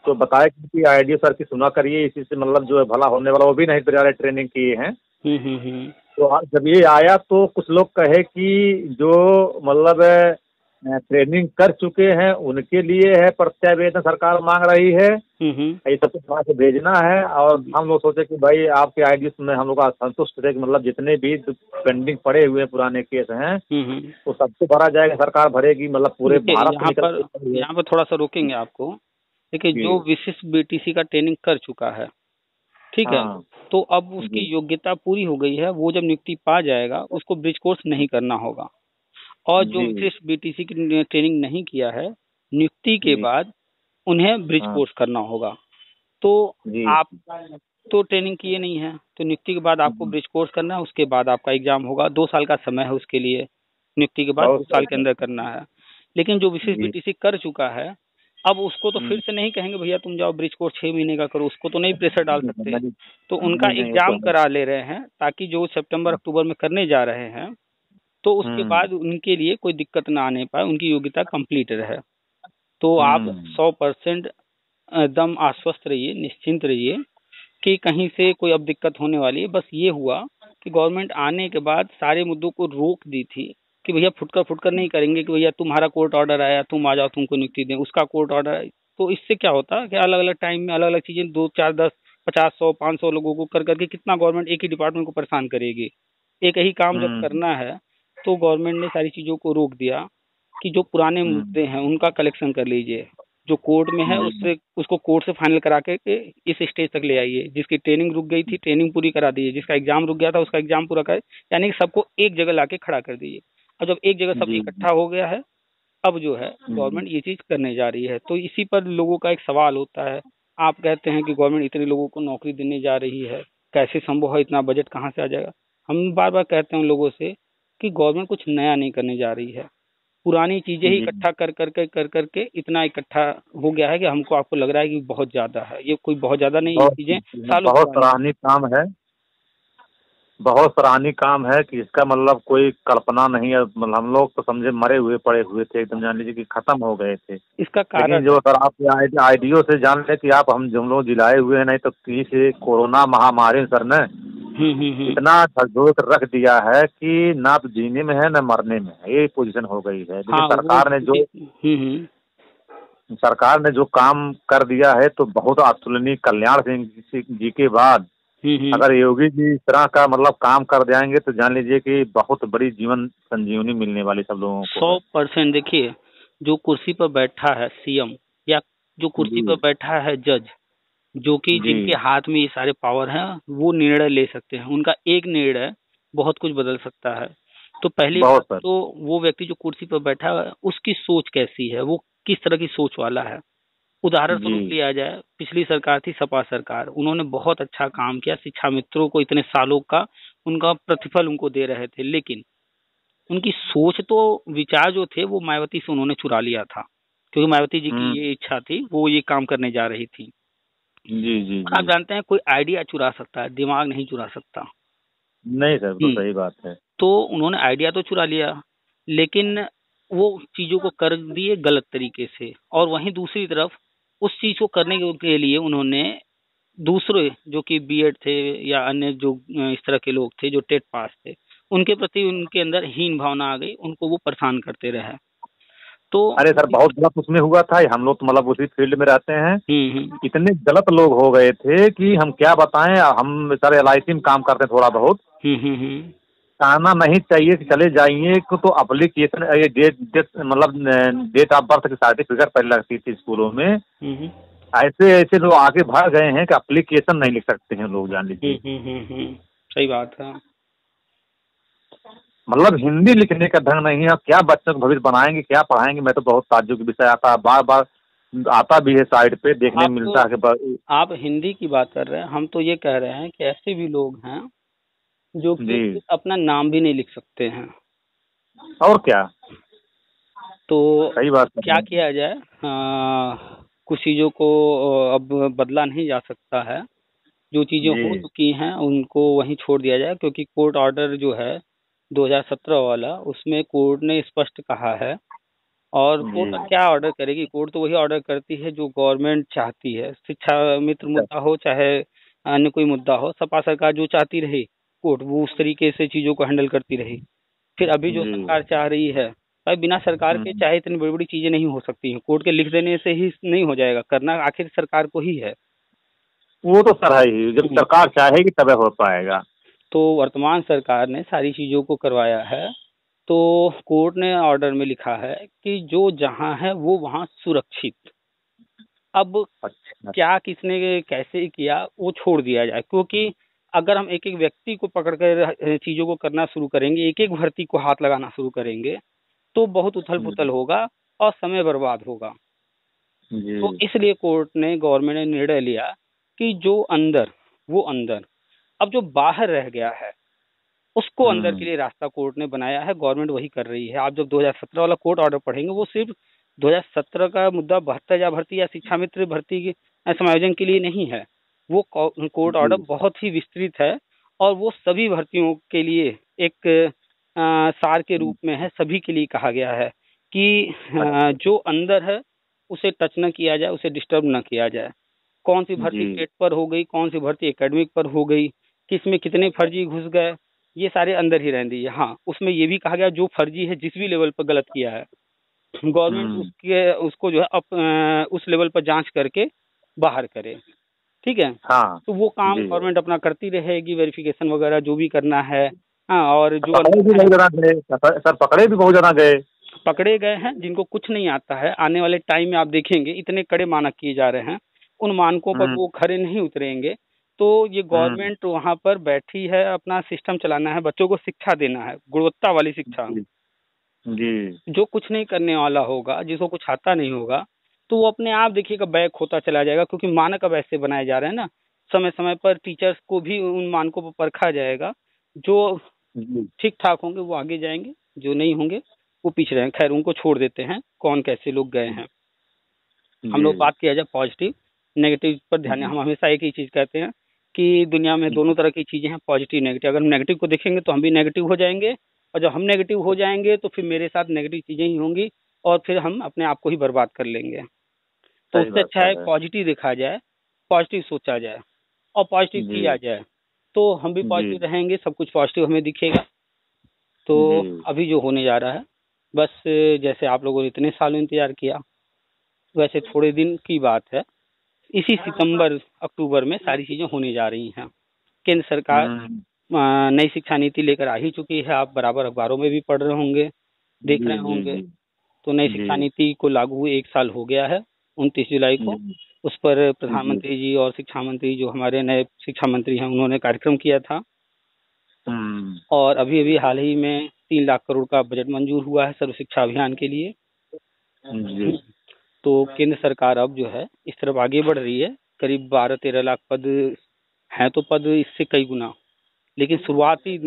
तो बताया कि आइडिया सर की सुना करिए, इसी से मतलब जो है भला होने वाला। वो भी नहीं बेचारे ट्रेनिंग किए हैं। तो आज जब ये आया तो कुछ लोग कहे कि जो मतलब ट्रेनिंग कर चुके हैं उनके लिए है प्रत्यावेदन सरकार मांग रही है, ये सब कुछ वहाँ से भेजना है। और हम लोग सोचे कि भाई आपके आइडिया में हम लोग संतुष्ट थे कि मतलब जितने भी पेंडिंग पड़े हुए पुराने केस हैं तो सबको भरा जाएगा, सरकार भरेगी, मतलब पूरे भारत से निकल। यहाँ पर थोड़ा सा रोकेंगे आपको। देखिए, जो विशिष्ट बीटीसी का ट्रेनिंग कर चुका है, ठीक है, तो अब उसकी योग्यता पूरी हो गई है, वो जब नियुक्ति पा जाएगा उसको ब्रिज कोर्स नहीं करना होगा। और जो विशिष्ट बीटीसी की ट्रेनिंग नहीं किया है, नियुक्ति के बाद उन्हें ब्रिज कोर्स करना होगा। तो आप तो ट्रेनिंग किए नहीं है, तो नियुक्ति के बाद आपको ब्रिज कोर्स करना है, उसके बाद आपका एग्जाम होगा। 2 साल का समय है उसके लिए, नियुक्ति के बाद 2 साल के अंदर करना है। लेकिन जो विशेष बीटीसी कर चुका है, अब उसको तो फिर से नहीं कहेंगे भैया तुम जाओ ब्रिज कोर्स 6 महीने का करो, उसको तो नहीं प्रेशर डाल सकते। तो उनका एग्जाम करा ले रहे हैं, ताकि जो सितंबर अक्टूबर में करने जा रहे हैं तो उसके बाद उनके लिए कोई दिक्कत ना आने पाए, उनकी योग्यता कंप्लीट रहे। तो आप 100% एकदम आश्वस्त रहिए, निश्चिंत रहिए कि कहीं से कोई अब दिक्कत होने वाली है। बस ये हुआ कि गवर्नमेंट आने के बाद सारे मुद्दों को रोक दी थी कि भैया फुटकर नहीं करेंगे कि भैया तुम्हारा कोर्ट ऑर्डर आया तुम आ जाओ तुमको नियुक्ति दें, उसका कोर्ट ऑर्डर आया। तो इससे क्या होता कि अलग अलग टाइम में अलग अलग चीजें 2 4 10 50 100 500 लोगों को कर करके कितना गवर्नमेंट एक ही डिपार्टमेंट को परेशान करेगी। एक ही काम जब करना है तो गवर्नमेंट ने सारी चीजों को रोक दिया कि जो पुराने मुद्दे हैं उनका कलेक्शन कर लीजिए, जो कोर्ट में है उसको कोर्ट से फाइनल करा के इस स्टेज तक ले आइए। जिसकी ट्रेनिंग रुक गई थी ट्रेनिंग पूरी करा दीजिए, जिसका एग्जाम रुक गया था उसका एग्जाम पूरा कर, यानी कि सबको एक जगह लाके खड़ा कर दीजिए। और जब एक जगह सब इकट्ठा हो गया है, अब जो है गवर्नमेंट ये चीज करने जा रही है। तो इसी पर लोगों का एक सवाल होता है, आप कहते हैं कि गवर्नमेंट इतने लोगों को नौकरी देने जा रही है, कैसे संभव है, इतना बजट कहाँ से आ जाएगा। हम बार बार कहते हैं उन लोगों से कि गवर्नमेंट कुछ नया नहीं करने जा रही है, पुरानी चीजें ही इकट्ठा कर करके इतना इकट्ठा हो गया है कि हमको आपको लग रहा है कि बहुत ज्यादा है। ये कोई बहुत ज्यादा नहीं, ये चीजें सालों बहुत सराहनीय काम है, बहुत सराहनीय काम है कि इसका मतलब कोई कल्पना नहीं है। मतलब हम लोग तो समझे मरे हुए पड़े हुए थे, एकदम जान लीजिए कि खत्म हो गए थे। इसका कारण लेकिन जो सर आप आईडियो से जान ले कि आप हम लोग जिलाए हुए हैं, नहीं तो किसी कोरोना महामारी सर ने इतना झकझोर कर रख दिया है कि ना तो जीने में है ना मरने में है, ये पोजीशन हो गई है। लेकिन सरकार ने जो काम कर दिया है तो बहुत अतुलनीय। कल्याण सिंह जी के बाद अगर योगी जी इस तरह का मतलब काम कर जाएंगे तो जान लीजिए कि बहुत बड़ी जीवन संजीवनी मिलने वाली सब लोगों को। 100%। देखिए, जो कुर्सी पर बैठा है सीएम या जो कुर्सी पर बैठा है जज, जो कि जी जिनके हाथ में ये सारे पावर हैं वो निर्णय ले सकते हैं। उनका एक निर्णय बहुत कुछ बदल सकता है। तो पहली बात बहुत सर। तो वो व्यक्ति जो कुर्सी पर बैठा है उसकी सोच कैसी है, वो किस तरह की सोच वाला है। उदाहरण जी स्वरूप लिया जाए, पिछली सरकार थी सपा सरकार, उन्होंने बहुत अच्छा काम किया, शिक्षा मित्रों को इतने सालों का उनका प्रतिफल उनको दे रहे थे, लेकिन उनकी सोच तो विचार जो थे वो मायावती से उन्होंने चुरा लिया था, क्योंकि मायावती जी की ये इच्छा थी, वो ये काम करने जा रही थी। जी जी और आप जी। जानते हैं कोई आइडिया चुरा सकता है, दिमाग नहीं चुरा सकता। नहीं सर, तो हम्म। सही बात है। तो उन्होंने आइडिया तो चुरा लिया, लेकिन वो चीजों को कर दिए गलत तरीके से। और वहीं दूसरी तरफ उस चीज को करने के लिए उन्होंने दूसरे जो कि बीएड थे या अन्य जो इस तरह के लोग थे जो टेट पास थे, उनके प्रति उनके अंदर हीन भावना आ गई, उनको वो परेशान करते रहे। तो अरे सर, बहुत गलत उसमें हुआ था। हम लोग तो मतलब उसी फील्ड में रहते हैं। हम्म। इतने गलत लोग हो गए थे कि हम क्या बताएं। हम सर LIC में काम करते हैं थोड़ा बहुत। हम्म। कहना नहीं चाहिए कि चले जाइए तो एप्लीकेशन, ये डेट डेट मतलब डेट ऑफ बर्थ की सर्टिफिकेट पहले लगती थी स्कूलों में। हम्म। ऐसे ऐसे लोग आगे बढ़ गए हैं कि एप्लीकेशन नहीं लिख सकते हैं लोग, जान लीजिए। सही बात है। मतलब हिंदी लिखने का ढंग नहीं है। अब क्या बच्चों को भविष्य बनाएंगे, क्या पढ़ाएंगे। मैं तो बहुत ताज्जुब की विषय आता है, बार बार आता भी है साइड पे देखने आप में मिलता है कि आप हिंदी की बात कर रहे हैं, हम तो ये कह रहे हैं कि ऐसे भी लोग हैं जो कि जी। अपना नाम भी नहीं लिख सकते हैं। और क्या, तो सही बात क्या है। किया जाए, कुछ चीज़ों को अब बदला नहीं जा सकता है। जो चीज़ें हो जी चुकी हैं उनको वहीं छोड़ दिया जाए, क्योंकि कोर्ट ऑर्डर जो है 2017 वाला, उसमें कोर्ट ने स्पष्ट कहा है। और कोर्ट जी। क्या ऑर्डर करेगी, कोर्ट तो वही ऑर्डर करती है जो गवर्नमेंट चाहती है। शिक्षा मित्र मुद्दा हो चाहे अन्य कोई मुद्दा हो, सपा सरकार जो चाहती रही, कोर्ट वो उस तरीके से चीज़ों को हैंडल करती रही। फिर अभी जो जी। सरकार चाह रही है, भाई बिना सरकार के चाहे इतनी बड़ी बड़ी चीजें नहीं हो सकती हैं। कोर्ट के लिख देने से ही नहीं हो जाएगा, करना आखिर सरकार को ही है। वो तो सर है ही, जब हम्म। सरकार चाहेगी तबे हो पाएगा। तो वर्तमान सरकार ने सारी चीजों को करवाया है। तो कोर्ट ने ऑर्डर में लिखा है कि जो जहां है वो वहां सुरक्षित। अब अच्छा। क्या किसने कैसे किया वो छोड़ दिया जाए, क्योंकि अगर हम एक एक व्यक्ति को पकड़ कर चीजों को करना शुरू करेंगे, एक एक भर्ती को हाथ लगाना शुरू करेंगे, तो बहुत उथल पुथल होगा और समय बर्बाद होगा। तो जी। इसलिए कोर्ट ने, गवर्नमेंट ने निर्णय लिया कि जो अंदर वो अंदर, अब जो बाहर रह गया है उसको अंदर के लिए रास्ता कोर्ट ने बनाया है। गवर्नमेंट वही कर रही है। आप जब 2017 वाला कोर्ट ऑर्डर पढ़ेंगे, वो सिर्फ 2017 का मुद्दा 72 भर्ती या शिक्षा मित्र भर्ती के समायोजन के लिए नहीं है। वो कोर्ट ऑर्डर जी। बहुत ही विस्तृत है और वो सभी भर्तियों के लिए एक सार के रूप में है। सभी के लिए कहा गया है कि जो अंदर है उसे टच न किया जाए, उसे डिस्टर्ब न किया जाए। कौन सी भर्ती जी। टेट पर हो गई, कौन सी भर्ती एकेडमिक पर हो गई, किसमें कितने फर्जी घुस गए, ये सारे अंदर ही रहने दीजिए। हाँ, उसमें ये भी कहा गया जो फर्जी है, जिस भी लेवल पर गलत किया है, गवर्नमेंट उसको जो है उस लेवल पर जांच करके बाहर करे। ठीक है। हाँ। तो वो काम जी। गवर्नमेंट अपना करती रहेगी, वेरिफिकेशन वगैरह जो भी करना है। हाँ, और जो पकड़े भी अंदर है, बहुत जना गए सर, पकड़े भी बहुत जना गए। पकड़े गए हैं जिनको कुछ नहीं आता है। आने वाले टाइम में आप देखेंगे इतने कड़े मानक किए जा रहे हैं, उन मानकों पर वो खरे नहीं उतरेंगे। तो ये गवर्नमेंट वहाँ पर बैठी है, अपना सिस्टम चलाना है, बच्चों को शिक्षा देना है, गुणवत्ता वाली शिक्षा। जी। जी। जो कुछ नहीं करने वाला होगा, जिसको कुछ आता नहीं होगा, तो वो अपने आप देखिएगा बैक होता चला जाएगा, क्योंकि मानक अब ऐसे बनाए जा रहे हैं ना। समय समय पर टीचर्स को भी उन मानकों पर परखा जाएगा। जो जी। ठीक ठाक होंगे वो आगे जाएंगे, जो नहीं होंगे वो पीछे रहेंगे। खैर, उनको छोड़ देते हैं, कौन कैसे लोग गए हैं। हम लोग जी। बात किया जाए पॉजिटिव नेगेटिव पर ध्यान। हम हमेशा एक ही चीज़ कहते हैं कि दुनिया में दोनों तरह की चीज़ें हैं, पॉजिटिव नेगेटिव। अगर हम नेगेटिव को देखेंगे तो हम भी नेगेटिव हो जाएंगे, और जब हम नेगेटिव हो जाएंगे तो फिर मेरे साथ नेगेटिव चीज़ें ही होंगी, और फिर हम अपने आप को ही बर्बाद कर लेंगे। तो सही उससे बात अच्छा है सर है। पॉजिटिव देखा जाए, पॉजिटिव सोचा जाए और पॉजिटिव जी। किया जाए, तो हम भी जी। पॉजिटिव रहेंगे, सब कुछ पॉजिटिव हमें दिखेगा। तो जी। अभी जो होने जा रहा है, बस जैसे आप लोगों ने इतने सालों इंतजार किया, वैसे थोड़े दिन की बात है, इसी सितंबर अक्टूबर में सारी चीजें होने जा रही हैं। केंद्र सरकार नई शिक्षा नीति लेकर आ ही चुकी है। आप बराबर अखबारों में भी पढ़ रहे होंगे, देख जी। रहे जी। होंगे। जी। तो नई जी। शिक्षा नीति को लागू हुए 1 साल हो गया है। 29 जुलाई को। जी उस पर जी प्रधानमंत्री जी और शिक्षा मंत्री जो हमारे नए शिक्षा मंत्री हैं उन्होंने कार्यक्रम किया था। हम्म, और अभी अभी हाल ही में 3 लाख करोड़ का बजट मंजूर हुआ है सर्व शिक्षा अभियान के लिए। जी तो केंद्र सरकार अब जो है इस तरफ आगे बढ़ रही है। करीब 12-13 लाख पद हैं, तो पद इससे कई गुना, लेकिन शुरुआती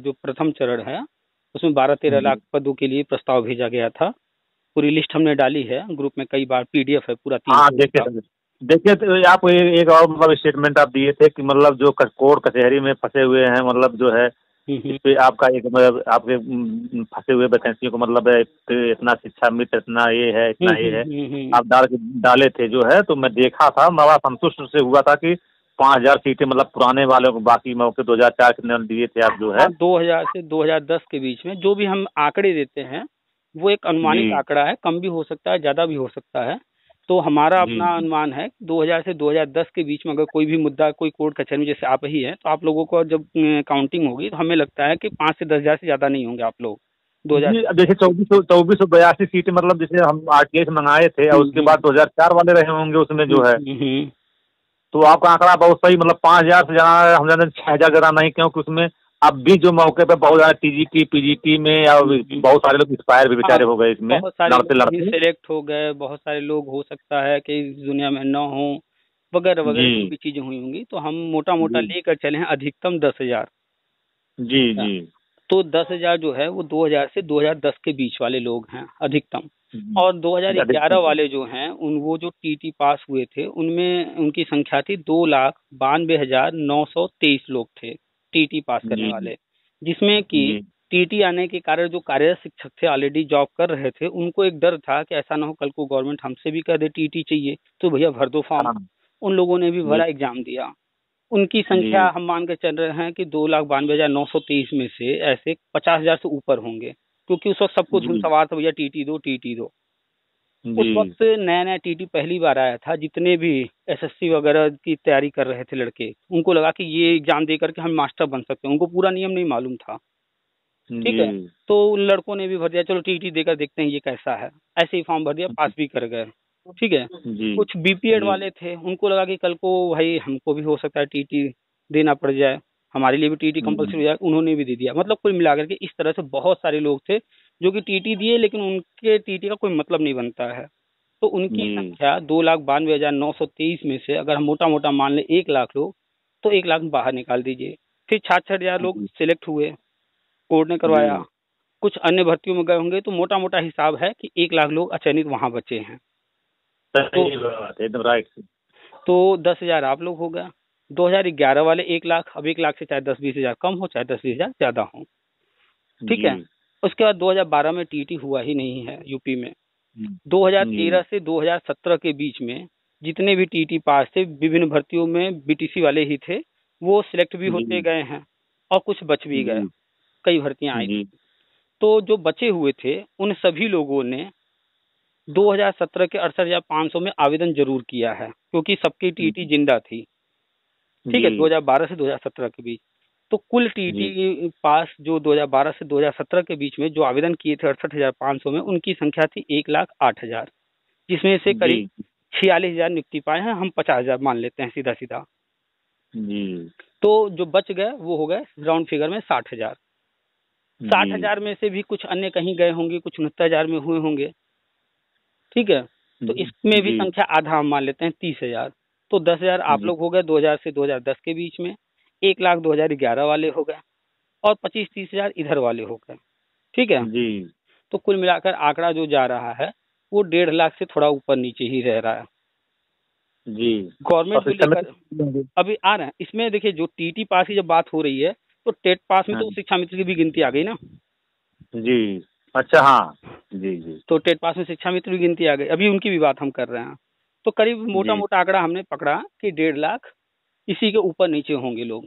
जो प्रथम चरण है उसमें 12-13 लाख पदों के लिए प्रस्ताव भेजा गया था। पूरी लिस्ट हमने डाली है ग्रुप में, कई बार पीडीएफ है पूरा 3 हाँ पेज देखिए का। सर, देखिए तो आप एक और मतलब स्टेटमेंट आप दिए थे कि मतलब जो कोर्ट कचहरी में फंसे हुए हैं, मतलब जो है इस हम्म पे आपका एक मतलब आपके फंसे हुए वैकेंसियों को मतलब है, इतना शिक्षा मित्र, इतना ये है, हम्म इतना ये हम्म है, हम्म हम्म। आप डाले थे जो है, तो मैं देखा था, मैं बड़ा संतुष्ट से हुआ था कि 5,000 सीटें मतलब पुराने वालों को, बाकी मौके 2004 कितने दिए थे आप जो है। हाँ, 2000 से 2010 के बीच में जो भी हम आंकड़े देते हैं वो एक अनुमानित जी आंकड़ा है, कम भी हो सकता है, ज्यादा भी हो सकता है। तो हमारा जी अपना अनुमान है 2000 से 2010 के बीच में अगर कोई भी मुद्दा कोई कोर्ट कचहरी में, जैसे आप ही हैं, तो आप लोगों को जब काउंटिंग होगी तो हमें लगता है कि 5 से 10 हजार से ज्यादा नहीं होंगे आप लोग 2000 जी, से। अब देखिए 2482 सीटें मतलब जैसे हम आरटीआई से मंगाए थे, और उसके बाद 2004 वाले रहे होंगे उसमें जो है, हम्म। तो आपका आंकड़ा बहुत सही, मतलब 5,000 से ज्यादा, हम जानते 6,000 ज्यादा नहीं, क्योंकि उसमें अब भी जो मौके पे बहुत ज्यादा टीजीटी पीजीटी में, या बहुत सारे लोग एक्सपायर भी हाँ, बेचारे हो गए इसमें बहुत सारे लड़ते लोग कहीं लड़ते। सेलेक्ट हो गए, बहुत सारे लोग हो सकता है कि इस दुनिया में न हो, वगैरह वगैरह जो जी भी चीजें हुई होंगी। तो हम मोटा मोटा जी लेकर चले हैं अधिकतम 10,000। जी जी तो 10,000 जो है वो 2000 से 2010 के बीच वाले लोग हैं अधिकतम। और 2011 अधिकतम। वाले जो हैं उन वो जो टीटी पास हुए थे उनमें उनकी संख्या थी 2,92,923 लोग थे टीटी पास करने जी वाले, जिसमें कि जी टीटी आने के कारण जो कार्यरत शिक्षक थे ऑलरेडी जॉब कर रहे थे, उनको एक डर था कि ऐसा ना हो कल को गवर्नमेंट हमसे भी कह दे टीटी चाहिए तो भैया भर दो फॉर्म। हाँ उन लोगों ने भी जी भरा, एग्जाम दिया। उनकी जी संख्या हम मान के चल रहे हैं कि 2,92,923 में से ऐसे 50,000 से ऊपर होंगे, क्योंकि उस वक्त सबको धुन जी सवार था भैया टीटी दो टीटी दो। उस जी वक्त नया नया टीटी पहली बार आया था, जितने भी एसएससी वगैरह की तैयारी कर रहे थे लड़के, उनको लगा कि ये एग्जाम दे करके हम मास्टर बन सकते हैं, उनको पूरा नियम नहीं मालूम था। ठीक है, जी तो उन लड़कों ने भी भर दिया, चलो टीटी देकर देखते हैं ये कैसा है, ऐसे ही फॉर्म भर दिया, पास भी कर गए। ठीक है, जी कुछ बीपीएड जी वाले थे, उनको लगा कि कल को भाई हमको भी हो सकता है टीटी देना पड़ जाए, हमारे लिए भी टीटी कंपलसरी हो जाए, उन्होंने भी दे दिया। मतलब कुल मिलाकर के इस तरह से बहुत सारे लोग थे जो कि टीटी दिए, लेकिन उनके टीटी का कोई मतलब नहीं बनता है। तो उनकी जी संख्या 2,92,923 में से अगर हम मोटा मोटा मान लें 1 लाख लोग, तो 1 लाख बाहर निकाल दीजिए। फिर 66,000 लोग जी सिलेक्ट हुए, कोर्ट ने करवाया। जी कुछ अन्य भर्तियों में गए होंगे, तो मोटा मोटा हिसाब है कि 1 लाख लोग अचयनित वहां बचे हैं। तो सही बात है, एकदम राइट। 10,000 आप लोग हो गया। 2011 वाले 1 लाख, अब 1 लाख से चाहे 10-20 हजार कम हो, चाहे 10-20 हजार ज्यादा हो। ठीक जी है, उसके बाद 2012 में टीटी हुआ ही नहीं है यूपी में। जी 2013 से 2017 के बीच में जितने भी टीटी पास थे विभिन्न भर्तियों में बीटीसी वाले ही थे, वो सिलेक्ट भी होते जी गए हैं और कुछ बच भी गए, जी कई भर्तियां आई। जी तो जो बचे हुए थे उन सभी लोगों ने 2017 के 68,500 में आवेदन जरूर किया है, क्योंकि सबकी टीटी जिंदा थी। ठीक है, जी 2012 से 2017 के बीच। तो कुल जी टीटी पास जो 2012 से 2017 के बीच में जो आवेदन किए थे 68,500 में, उनकी संख्या थी 1,08,000, जिसमें से जी करीब 46,000 नियुक्ति पाए हैं, हम 50,000 मान लेते हैं सीधा सीधा। जी तो जो बच गए वो हो गए राउंड फिगर में 60,000। जी 60,000 में से भी कुछ अन्य कहीं गए होंगे, कुछ 69,000 में हुए होंगे। ठीक है, तो इसमें भी जी संख्या आधा हम मान लेते हैं 30,000। तो 10,000 आप जी लोग हो गए 2000 से 2010 के बीच में, 1 लाख 2011 वाले हो गए, और 25-30,000 इधर वाले हो गए। ठीक है, जी तो कुल मिलाकर आंकड़ा जो जा रहा है वो 1.5 लाख से थोड़ा ऊपर नीचे ही रह रहा है। जी और गवर्नमेंट को शिक्षा लेकर मित्र। अभी आ रहे हैं। इसमें देखिए जो टीटी पास की जब बात हो रही है, तो टेट पास में हाँ, तो शिक्षा मित्र की भी गिनती आ गई ना। जी अच्छा, हाँ जी जी तो टेट पास में शिक्षा मित्र की गिनती आ गई, अभी उनकी भी बात हम कर रहे हैं। तो करीब मोटा जी मोटा आंकड़ा हमने पकड़ा कि 1.5 लाख, इसी के ऊपर नीचे होंगे लोग।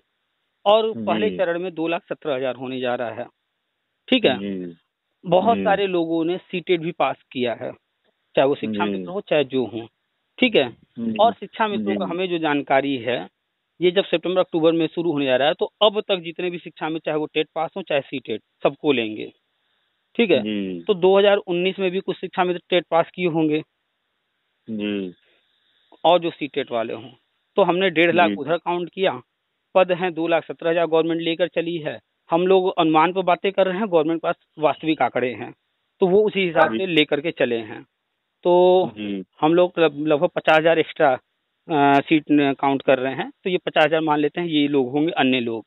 और पहले जी चरण में 2,17,000 होने जा रहा है। ठीक है, जी बहुत जी सारे लोगों ने सीटेट भी पास किया है, चाहे वो शिक्षा मित्र जी हो चाहे जो हो। ठीक है, जी और शिक्षा मित्रों जी का हमें जो जानकारी है, ये जब सितंबर अक्टूबर में शुरू होने जा रहा है, तो अब तक जितने भी शिक्षा में, चाहे वो टेट पास हो चाहे सी टेट, सबको लेंगे। ठीक है, जी तो 2019 में भी कुछ शिक्षा मित्र टेट पास किए होंगे। जी और जो सीटेट वाले हों। तो हमने 1.5 लाख जी उधर काउंट किया, पद हैं 2,17,000 गवर्नमेंट लेकर चली है। हम लोग अनुमान पर बातें कर रहे हैं, गवर्नमेंट पास वास्तविक आंकड़े हैं, तो वो उसी हिसाब जी से लेकर के चले हैं। तो जी हम लोग लगभग 50,000 एक्स्ट्रा सीट काउंट कर रहे हैं, तो ये 50,000 मान लेते हैं, ये लोग होंगे अन्य लोग।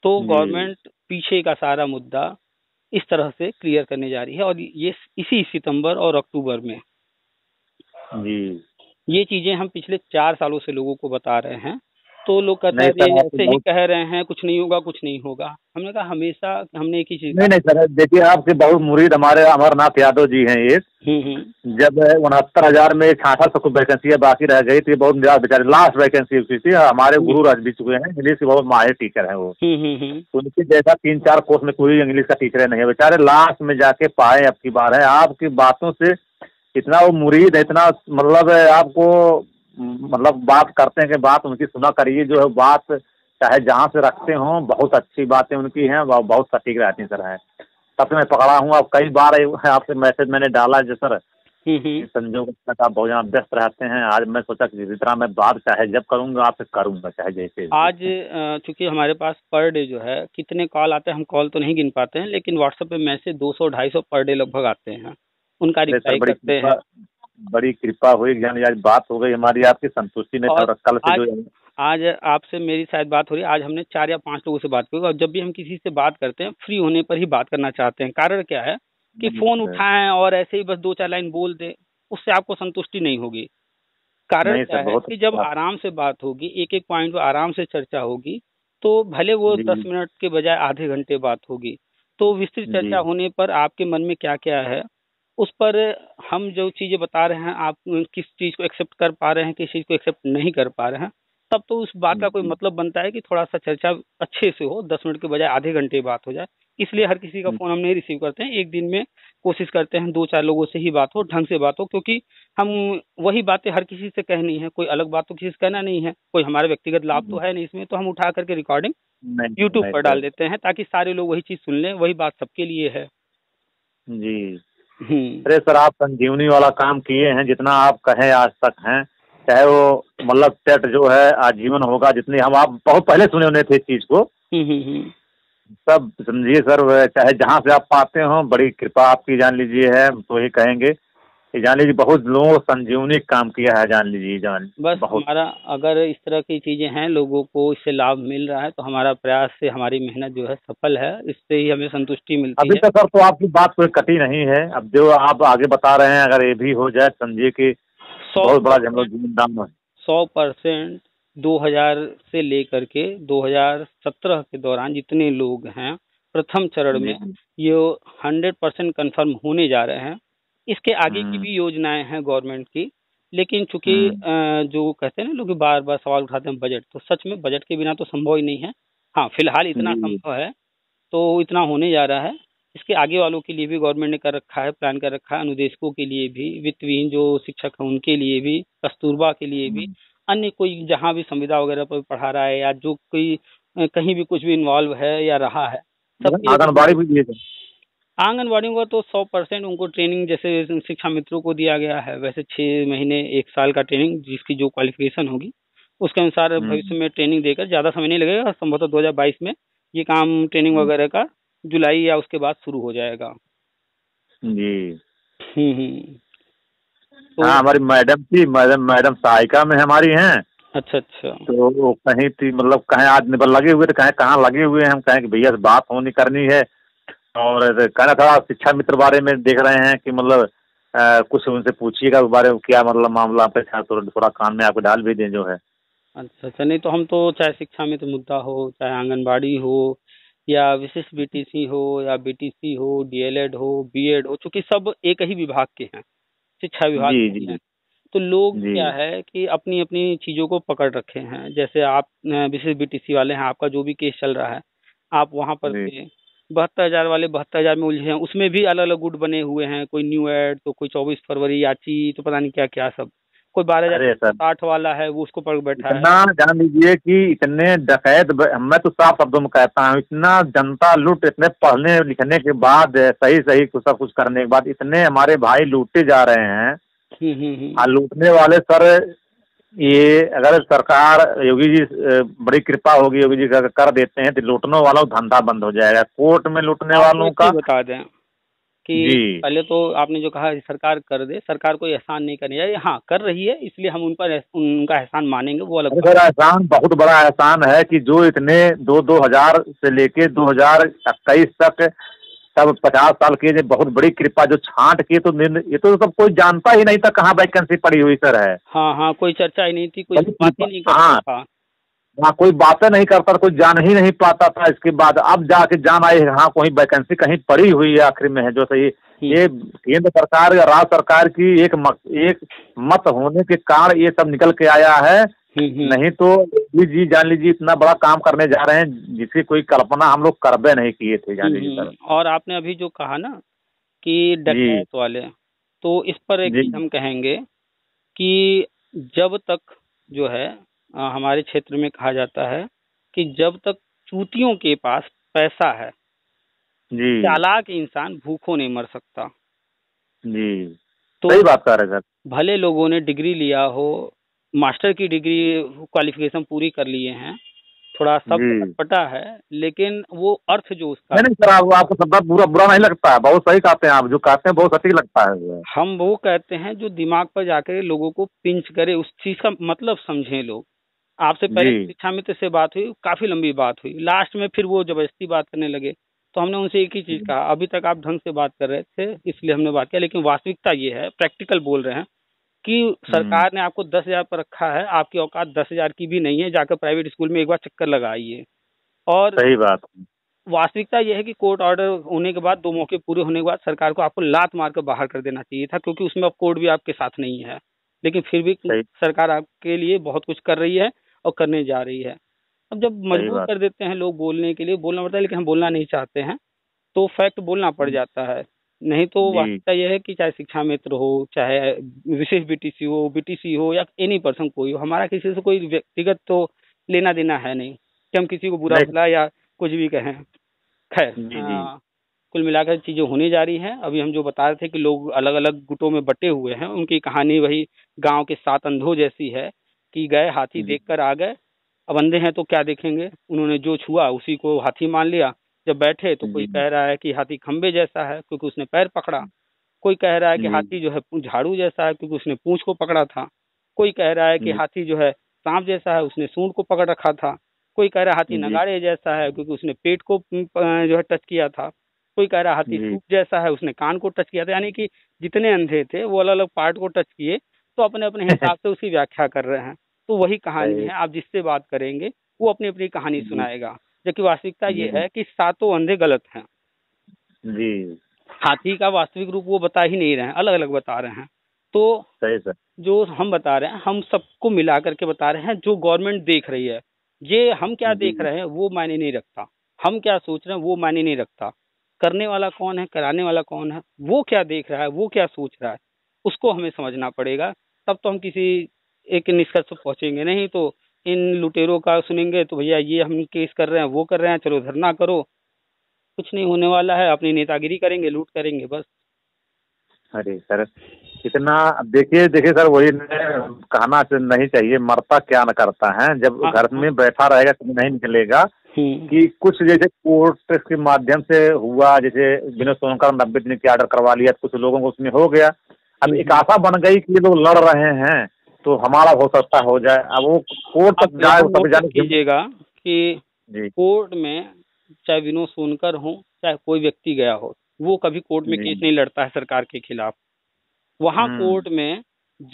तो जी गवर्नमेंट पीछे का सारा मुद्दा इस तरह से क्लियर करने जा रही है, और ये इसी सितंबर और अक्टूबर में जी। ये चीजें हम पिछले 4 सालों से लोगों को बता रहे हैं। तो लोग कहते नहीं हैं सर, ये आप तो ऐसे ही बहुत कह रहे हैं, कुछ नहीं होगा कुछ नहीं होगा। हमने कहा हमेशा हमने एक ही चीज नहीं कहा। नहीं सर, देखिए आपके बहुत मुरीद हमारे अमरनाथ यादव जी हैं ये। जब 69,000 में 6600 को वैकेंसी बाकी रह गई, तो ये बहुत बेचारे लास्ट वैकेंसी हुई थी। हमारे गुरु रह भी चुके हैं, इंग्लिश के बहुत माहिर टीचर हैं वो। तो उनके जैसा 3-4 कोर्स में कोई इंग्लिश का टीचर नहीं है, बेचारे लास्ट में जाके पाए। अब की बार है, आपकी बातों से इतना वो मुरीद है, इतना मतलब आपको मतलब बात करते हैं कि बात उनकी सुना करिए, जो है बात चाहे जहाँ से रखते हों, बहुत अच्छी बातें उनकी हैं, बहुत सटीक रहती हैं सर। है तब से मैं पकड़ा हूँ, अब कई बार आपसे मैसेज मैंने डाला है जो सर, संजोग तक आप बहुत ज़्यादा व्यस्त रहते हैं। आज मैं सोचा कि जिस तरह मैं बात चाहे जब करूँगा आपसे करूँगा, चाहे जैसे भी। आज चूंकि हमारे पास पर डे जो है कितने कॉल आते हैं, हम कॉल तो नहीं गिन पाते हैं, लेकिन व्हाट्सएप पे मैसेज 200-250 पर डे लगभग आते हैं, उनका अरे सर, रिप्लाई करते हैं। बड़ी कृपा हुई, यानी आज बात हो गई हमारी, आपकी संतुष्टि ने और कल से आज जो आज आपसे मेरी शायद बात हो रही है, आज हमने 4 या 5 लोगों से बात की। और जब भी हम किसी से बात करते हैं, फ्री होने पर ही बात करना चाहते हैं। कारण क्या है कि फोन उठाएं और ऐसे ही बस 2-4 लाइन बोल दें, उससे आपको संतुष्टि नहीं होगी। कारण नहीं क्या सर, है बहुत कि जब अच्छा। आराम से बात होगी, एक एक पॉइंट पे आराम से चर्चा होगी, तो भले वो 10 जी मिनट के बजाय आधे घंटे बात होगी, तो विस्तृत चर्चा जी होने पर आपके मन में क्या क्या है, उस पर हम जो चीजें बता रहे हैं, आप किस चीज को एक्सेप्ट कर पा रहे हैं, किस चीज को एक्सेप्ट नहीं कर पा रहे हैं, तब तो उस बात का कोई जी मतलब बनता है कि थोड़ा सा चर्चा अच्छे से हो, 10 मिनट के बजाय आधे घंटे बात हो जाए। इसलिए हर किसी का फोन हम नहीं रिसीव करते हैं, एक दिन में कोशिश करते हैं 2-4 लोगों से ही बात हो, ढंग से बात हो, क्योंकि हम वही बातें हर किसी से कहनी है, कोई अलग बात तो किसी से कहना नहीं है, कोई हमारा व्यक्तिगत लाभ तो है नहीं इसमें, तो हम उठा करके रिकॉर्डिंग नहीं यूट्यूब नहीं पर सर। डाल देते हैं, ताकि सारे लोग वही चीज सुन लें, वही बात सबके लिए है। जी हम्म। अरे सर, आप संजीवनी वाला काम किए हैं, जितना आप कहें आज तक हैं, चाहे वो मतलब सेट जो है आजीवन होगा, जितनी हम आप बहुत पहले सुने होने थे इस चीज को, सब समझिए सर। चाहे जहाँ से आप पाते हो, बड़ी कृपा आपकी जान लीजिए है, तो ही कहेंगे कि जान लीजिए बहुत लोगों को संजीवनी काम किया है, जान लीजिए जान बस बहुत। हमारा अगर इस तरह की चीजें हैं, लोगों को इससे लाभ मिल रहा है, तो हमारा प्रयास से हमारी मेहनत जो है सफल है, इससे ही हमें संतुष्टि मिलती अभी है। तक सर तो आपकी बात कोई कटी नहीं है, अब जो आप आगे बता रहे हैं अगर ये भी हो जाए, समझिए कि बहुत बड़ा हम लोग जीवन दान है। 100% 2000 से लेकर के 2017 के दौरान जितने लोग हैं प्रथम चरण में, जी ये 100% कंफर्म होने जा रहे हैं। इसके आगे की हम्म भी योजनाएं हैं गवर्नमेंट की, लेकिन चूंकि हम्म जो कहते हैं ना लोग बार बार सवाल उठाते हैं बजट, तो सच में बजट के बिना तो संभव ही नहीं है। हाँ, फिलहाल इतना जी संभव है, तो इतना होने जा रहा है। इसके आगे वालों के लिए भी गवर्नमेंट ने कर रखा है, प्लान कर रखा है, अनुदेशकों के लिए भी, वित्तविहीन जो शिक्षक हैं उनके लिए भी, कस्तूरबा के लिए भी, अन्य कोई जहाँ भी संविदा वगैरह पर पढ़ा रहा है, या जो कोई कहीं भी कुछ भी इन्वॉल्व है या रहा है, सबके लिए आंगनबाड़ी भी दिए थे। आंगनबाड़ियों का तो 100% उनको ट्रेनिंग जैसे शिक्षा मित्रों को दिया गया है, वैसे 6 महीने 1 साल का ट्रेनिंग, जिसकी जो क्वालिफिकेशन होगी उसके अनुसार भविष्य में ट्रेनिंग देकर, ज़्यादा समय नहीं लगेगा, संभवतः 2022 में ये काम ट्रेनिंग वगैरह का जुलाई या उसके बाद शुरू हो जाएगा। जी तो हाँ, हमारी मैडम थी, मैडम सहायिका में हमारी हैं। अच्छा अच्छा। तो वो कहीं थी, मतलब कहीं आज निबल लगे हुए थे, कहीं कहाँ लगे हुए हैं, हम कहें कि भैया से बात होनी करनी है। और कहना था शिक्षा मित्र बारे में देख रहे हैं कि मतलब कुछ उनसे पूछिएगा उस बारे में, क्या मतलब मामला पे था, तो थोड़ा कान में आपको डाल भी दें जो है। अच्छा अच्छा, नहीं तो हम तो चाहे शिक्षा में तो मुद्दा हो, चाहे आंगनबाड़ी हो, या विशिष्ट बीटीसी हो, या बीटीसी हो, डीएलएड हो, बीएड हो, चूंकि सब एक ही विभाग के हैं, शिक्षा विभाग जी के ही जी हैं, तो लोग जी क्या है कि अपनी अपनी चीज़ों को पकड़ रखे हैं। जैसे आप विशिष्ट बीटीसी वाले हैं, आपका जो भी केस चल रहा है, आप वहाँ पर जी थे, 72,000 वाले 72,000 में उलझे हैं, उसमें भी अलग अलग गुट बने हुए हैं, कोई न्यू एड, तो कोई 24 फरवरी याची, तो पता नहीं क्या क्या सब, कोई अरे सर, 12,060 वाला है, वो उसको पकड़ बैठा है। इतना जान लीजिए कि इतने डकैत मैं तो साफ शब्दों में कहता हूँ, इतना जनता लूट, इतने पढ़ने लिखने के बाद, सही सही कुछ सब कुछ करने के बाद, इतने हमारे भाई लूटे जा रहे हैं लूटने वाले सर, ये अगर सरकार योगी जी बड़ी कृपा होगी, योगी जी अगर कर देते हैं तो लूटने वालों का धंधा बंद हो जाएगा, कोर्ट में लूटने आपको वालों एक का। चीज बता दें कि जी पहले तो आपने जो कहा सरकार कर दे, सरकार कोई एहसान नहीं करनी चाहिए। हाँ कर रही है, इसलिए हम उन पर उनका एहसान मानेंगे, वो अलग अरे बात सर, एहसान बहुत बड़ा एहसान है कि जो इतने 2000 से लेके 2021 तक सब 50 साल की जो बहुत बड़ी कृपा जो छांट की, तो ये तो सब कोई जानता ही नहीं था कहाँ वैकेंसी पड़ी हुई सर है। हाँ हाँ, कोई चर्चा ही नहीं थी, कोई बड़ी बात ही कृपा, नहीं करता हाँ। था। वहाँ कोई बातें नहीं करता था, कोई जान ही नहीं पाता था। इसके बाद अब जाके जान आई, हाँ कोई वैकेंसी कहीं पड़ी हुई है आखिर में है जो सही। ये केंद्र सरकार या राज्य सरकार की एक मत होने के कारण ये सब निकल के आया है। नहीं तो जी जान लीजिए इतना बड़ा काम करने जा रहे हैं जिसकी कोई कल्पना हम लोग करबे नहीं किए थे, जान लीजिए सर। और आपने अभी जो कहा ना कि डकैत वाले, तो इस पर एक चीज हम कहेंगे कि जब तक जो है हमारे क्षेत्र में कहा जाता है कि जब तक चूतियों के पास पैसा है, जी चालाक इंसान भूखों नहीं मर सकता। जी, तो सही बात कर रहे सर। भले लोगों ने डिग्री लिया हो, मास्टर की डिग्री क्वालिफिकेशन पूरी कर लिए हैं, थोड़ा शब्द जी अटपटा है, लेकिन वो अर्थ जो उसका नहीं नहीं सर, आपको शब्द बुरा बुरा नहीं लगता है, बहुत सही कहते हैं आप, जो कहते हैं बहुत सटीक लगता है वो। हम वो कहते हैं जो दिमाग पर जाकर लोगों को पिंच करे, उस चीज का मतलब समझें लोग। आपसे पहले जी शिक्षा मित्र से बात हुई, काफी लंबी बात हुई, लास्ट में फिर वो जबरदस्ती बात करने लगे, तो हमने उनसे एक ही चीज कहा, अभी तक आप ढंग से बात कर रहे थे इसलिए हमने बात किया, लेकिन वास्तविकता ये है, प्रैक्टिकल बोल रहे हैं कि सरकार ने आपको 10,000 पर रखा है, आपकी औकात 10,000 की भी नहीं है, जाकर प्राइवेट स्कूल में एक बार चक्कर लगाइए। और सही बात। वास्तविकता यह है कि कोर्ट ऑर्डर होने के बाद, 2 मौके पूरे होने के बाद सरकार को आपको लात मार कर बाहर कर देना चाहिए था, क्योंकि उसमें अब कोर्ट भी आपके साथ नहीं है, लेकिन फिर भी सरकार आपके लिए बहुत कुछ कर रही है और करने जा रही है। अब जब मजबूर कर देते हैं लोग बोलने के लिए, बोलना पड़ता है, लेकिन हम बोलना नहीं चाहते हैं, तो फैक्ट बोलना पड़ जाता है। नहीं तो वास्तविकता यह है कि चाहे शिक्षा मित्र हो, चाहे विशेष बीटीसी हो या एनी पर्सन कोई हो, हमारा किसी से कोई व्यक्तिगत तो लेना देना है नहीं कि हम किसी को बुरा भला या कुछ भी कहें। खैर, कुल मिलाकर चीजें होने जा रही हैं। अभी हम जो बता रहे थे कि लोग अलग अलग गुटों में बटे हुए हैं, उनकी कहानी वही गांव के 7 अंधों जैसी है कि गए हाथी देखकर आ गए, अब अंधे हैं तो क्या देखेंगे, उन्होंने जो छुआ उसी को हाथी मान लिया। जब बैठे तो कोई कह रहा है कि हाथी खंबे जैसा है क्योंकि उसने पैर पकड़ा, कोई कह रहा है कि हाथी जो है झाड़ू जैसा है क्योंकि उसने पूंछ को पकड़ा था, कोई कह रहा है कि हाथी जो है सांप जैसा है, उसने सूंड को पकड़ रखा था, कोई कह रहा है हाथी नगाड़े जैसा है क्योंकि उसने पेट को जो है टच किया था, कोई कह रहा है हाथी सूप जैसा है, उसने कान को टच किया था। यानी कि जितने अंधे थे वो अलग अलग पार्ट को टच किए, तो अपने अपने हिसाब से उसकी व्याख्या कर रहे हैं। तो वही कहानी है, आप जिससे बात करेंगे वो अपनी अपनी कहानी सुनाएगा, जबकि वास्तविकता ये है कि 7 अंधे गलत हैं जी। हाथी का वास्तविक रूप वो बता ही नहीं रहे हैं, अलग अलग बता रहे हैं। तो सही सर, जो हम बता रहे हैं हम सबको मिला करके बता रहे हैं, जो गवर्नमेंट देख रही है, ये हम क्या देख रहे हैं वो मायने नहीं रखता, हम क्या सोच रहे हैं वो मायने नहीं रखता, करने वाला कौन है, कराने वाला कौन है, वो क्या देख रहा है, वो क्या सोच रहा है, उसको हमें समझना पड़ेगा, तब तो हम किसी एक निष्कर्ष पर पहुंचेंगे। नहीं तो इन लुटेरों का सुनेंगे तो भैया ये हम केस कर रहे हैं, वो कर रहे हैं, चलो धरना करो, कुछ नहीं होने वाला है, अपनी नेतागिरी करेंगे, लूट करेंगे बस। अरे सर, इतना देखिए देखिए सर, वही कहना नहीं चाहिए, मरता क्या न करता है, जब घर में बैठा रहेगा तो नहीं निकलेगा कि कुछ जैसे कोर्ट के माध्यम से हुआ, जैसे विनोद सोनकर 90 दिन की ऑर्डर करवा लिया, कुछ लोगों को उसमें हो गया, अब एक आशा बन गई कि ये लोग लड़ रहे हैं तो हमारा हो सकता हो जाए, अब वो कोर्ट तक जाए तब जाने कीजिएगा कि कोर्ट में चाहे विनोद सोनकर हो चाहे कोई व्यक्ति गया हो, वो कभी कोर्ट में केस नहीं लड़ता है सरकार के खिलाफ। वहाँ कोर्ट में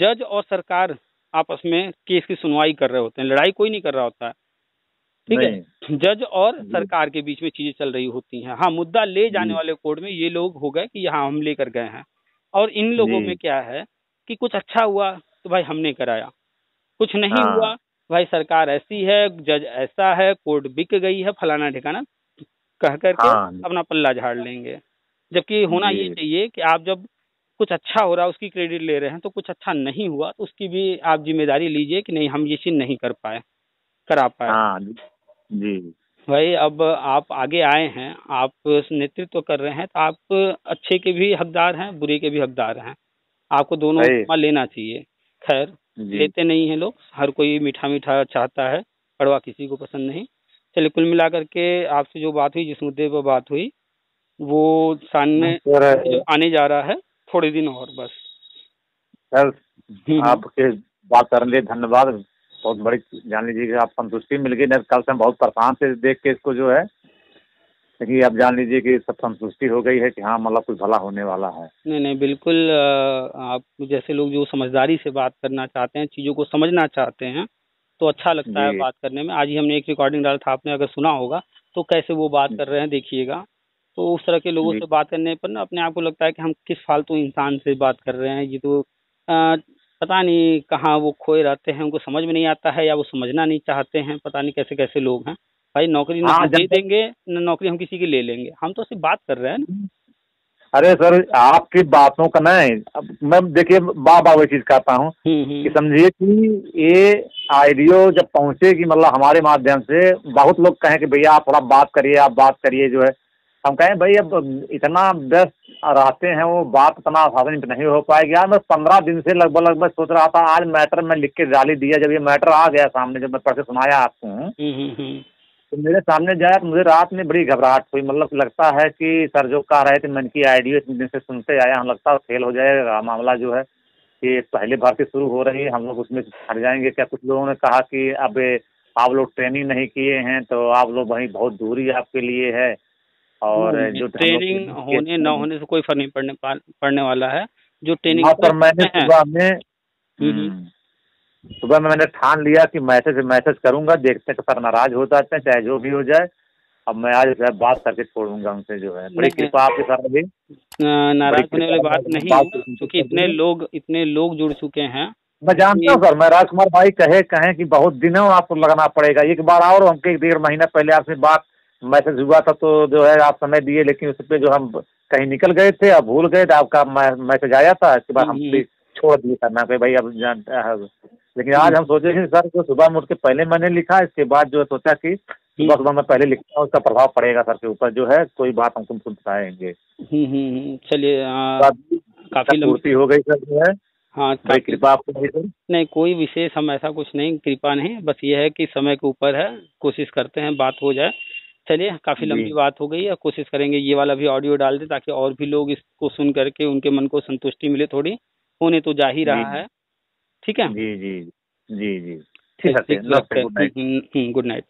जज और सरकार आपस में केस की सुनवाई कर रहे होते हैं, लड़ाई कोई नहीं कर रहा होता है, ठीक है। जज और सरकार के बीच में चीजें चल रही होती हैं। हाँ, मुद्दा ले जाने वाले कोर्ट में ये लोग हो गए कि यहाँ हम लेकर गए हैं, और इन लोगों में क्या है कि कुछ अच्छा हुआ तो भाई हमने कराया, कुछ नहीं हुआ भाई सरकार ऐसी है, जज ऐसा है, कोर्ट बिक गई है, फलाना ठिकाना कह करके अपना पल्ला झाड़ लेंगे। जबकि होना ये चाहिए कि आप जब कुछ अच्छा हो रहा है उसकी क्रेडिट ले रहे हैं, तो कुछ अच्छा नहीं हुआ तो उसकी भी आप जिम्मेदारी लीजिए कि नहीं हम ये चीज नहीं कर पाए, करा पाए। जी भाई, अब आप आगे आए हैं, आप नेतृत्व कर रहे हैं, तो आप अच्छे के भी हकदार हैं, बुरे के भी हकदार हैं। आपको दोनों सही। उपमा लेना चाहिए। खैर, जी। लेते नहीं है लोग, हर कोई मीठा मीठा चाहता है, कड़वा किसी को पसंद नहीं। चलिए, कुल मिलाकर के आपसे जो बात हुई, जिस मुद्दे पर बात हुई, वो सामने सर जो आने जा रहा है थोड़े दिन और बस। सर हम्म। आपके बात करने के लिए धन्यवाद। बहुत बड़ी जान लीजिए कि आप संतुष्टि मिल गई। नहीं, कल से हम बहुत परेशान थे देख के इसको जो है, लेकिन अब जान लीजिए कि सब संतुष्टि हो गई है कि हाँ मतलब कुछ भला होने वाला है। नहीं नहीं, बिल्कुल। आप जैसे लोग जो समझदारी से बात करना चाहते हैं, चीज़ों को समझना चाहते हैं, तो अच्छा लगता है जी बात करने में। आज ही हमने एक रिकॉर्डिंग डाला था, आपने अगर सुना होगा, तो कैसे वो बात कर रहे हैं देखिएगा। तो उस तरह के लोगों जी। से बात करने पर ना अपने आप को लगता है कि हम किस फालतू इंसान से बात कर रहे हैं। ये तो पता नहीं कहाँ वो खोए रहते हैं, उनको समझ में नहीं आता है, या वो समझना नहीं चाहते हैं। पता नहीं कैसे कैसे लोग हैं। भाई, नौकरी ना हाँ हम दे जनता। देंगे, ना नौकरी हम किसी की ले लेंगे, हम तो सिर्फ बात कर रहे हैं ना। अरे सर आपकी बातों का नहीं, अब मैं देखिए बार बार वही चीज कहता हूँ कि हम्म। समझिए कि ये आइडियो जब पहुंचेगी मतलब हमारे माध्यम से, बहुत लोग कहें कि भैया आप थोड़ा बात करिए, आप बात करिए जो है। हम कहें भाई अब इतना व्यस्त रहते हैं, वो बात इतना आसानी से नहीं हो पाएगी। यार मैं 15 दिन से लगभग लगभग सोच रहा था, आज मैटर मैं लिख के डाली दिया। जब ये मैटर आ गया सामने, जब मैं पढ़ के सुनाया आपको, हम्म। तो मेरे सामने जाए तो मुझे रात में बड़ी घबराहट हुई। मतलब लगता है कि सर जो कह रहे थे, मन की आइडिया इतने दिन से सुनते आया, हम लगता है फेल हो जाएगा मामला जो है कि पहले भर्ती शुरू हो रही है, हम लोग उसमें हट जाएंगे क्या। कुछ लोगों ने कहा कि अब आप लोग ट्रेनिंग नहीं किए हैं तो आप लोग वहीं, बहुत दूरी आपके लिए है, और नहीं, जो हम लोग ट्रेनिंग ट्रेनिंग होने ना किए। होने से कोई फर्क नहीं पड़ने वाला है। जो ट्रेनिंग हाँ कर सर, मैंने चुके हैं। सुबह में हम्म। सुबह में मैंने ठान लिया कि मैसेज मैसेज करूंगा। देखते हैं कि सर नाराज हो जाते हैं, चाहे जो भी हो जाए। अब मैं आज जो है बात करके छोड़ूंगा उनसे जो है। बड़ी नहीं, कृपा आपके सर अभी, बड़ी नाराज होने कृपा वाली बात है, नहीं बात है, सुनते क्योंकि कर दूंगा। इतने लोग जुड़ चुके हैं मैं जानता कि। हूँ सर, मैं राजकुमार भाई कहें कि बहुत दिनों आपको लगना पड़ेगा। एक बार और हमको 1 डेढ़ महीना पहले आपसे बात मैसेज हुआ था, तो जो है आप समय दिए, लेकिन उस पर जो हम कहीं निकल गए थे, अब भूल गए थे। आपका मैसेज आया था, इसके बाद हम हम्म। छोड़ दिए करना कि भाई अब जानता है। लेकिन आज हम्म। हम सोचे कि सर जो सुबह में उठ के पहले मैंने लिखा, इसके बाद जो है सोचा कि सुबह सुबह मैं पहले लिखता हूँ, उसका प्रभाव पड़ेगा सर के ऊपर, जो है कोई बात हम तुमको बताएंगे। चलिए, काफी लंबी। पूर्ति हो गई सर जो है, हाँ, बड़ी काफी। कृपा आपको भाई सर। नहीं, कोई विशेष हम ऐसा कुछ नहीं, कृपा नहीं, बस ये है कि समय के ऊपर है। कोशिश करते हैं बात हो जाए। चलिए, काफी जी लंबी बात हो गई है, कोशिश करेंगे ये वाला भी ऑडियो डाल दे, ताकि और भी लोग इसको सुन करके उनके मन को संतुष्टि मिले थोड़ी। होने तो जा ही जी रहा है। ठीक है। जी जी जी जी। ठीक है, चलिए, नमस्ते, गुड नाइट। Good night.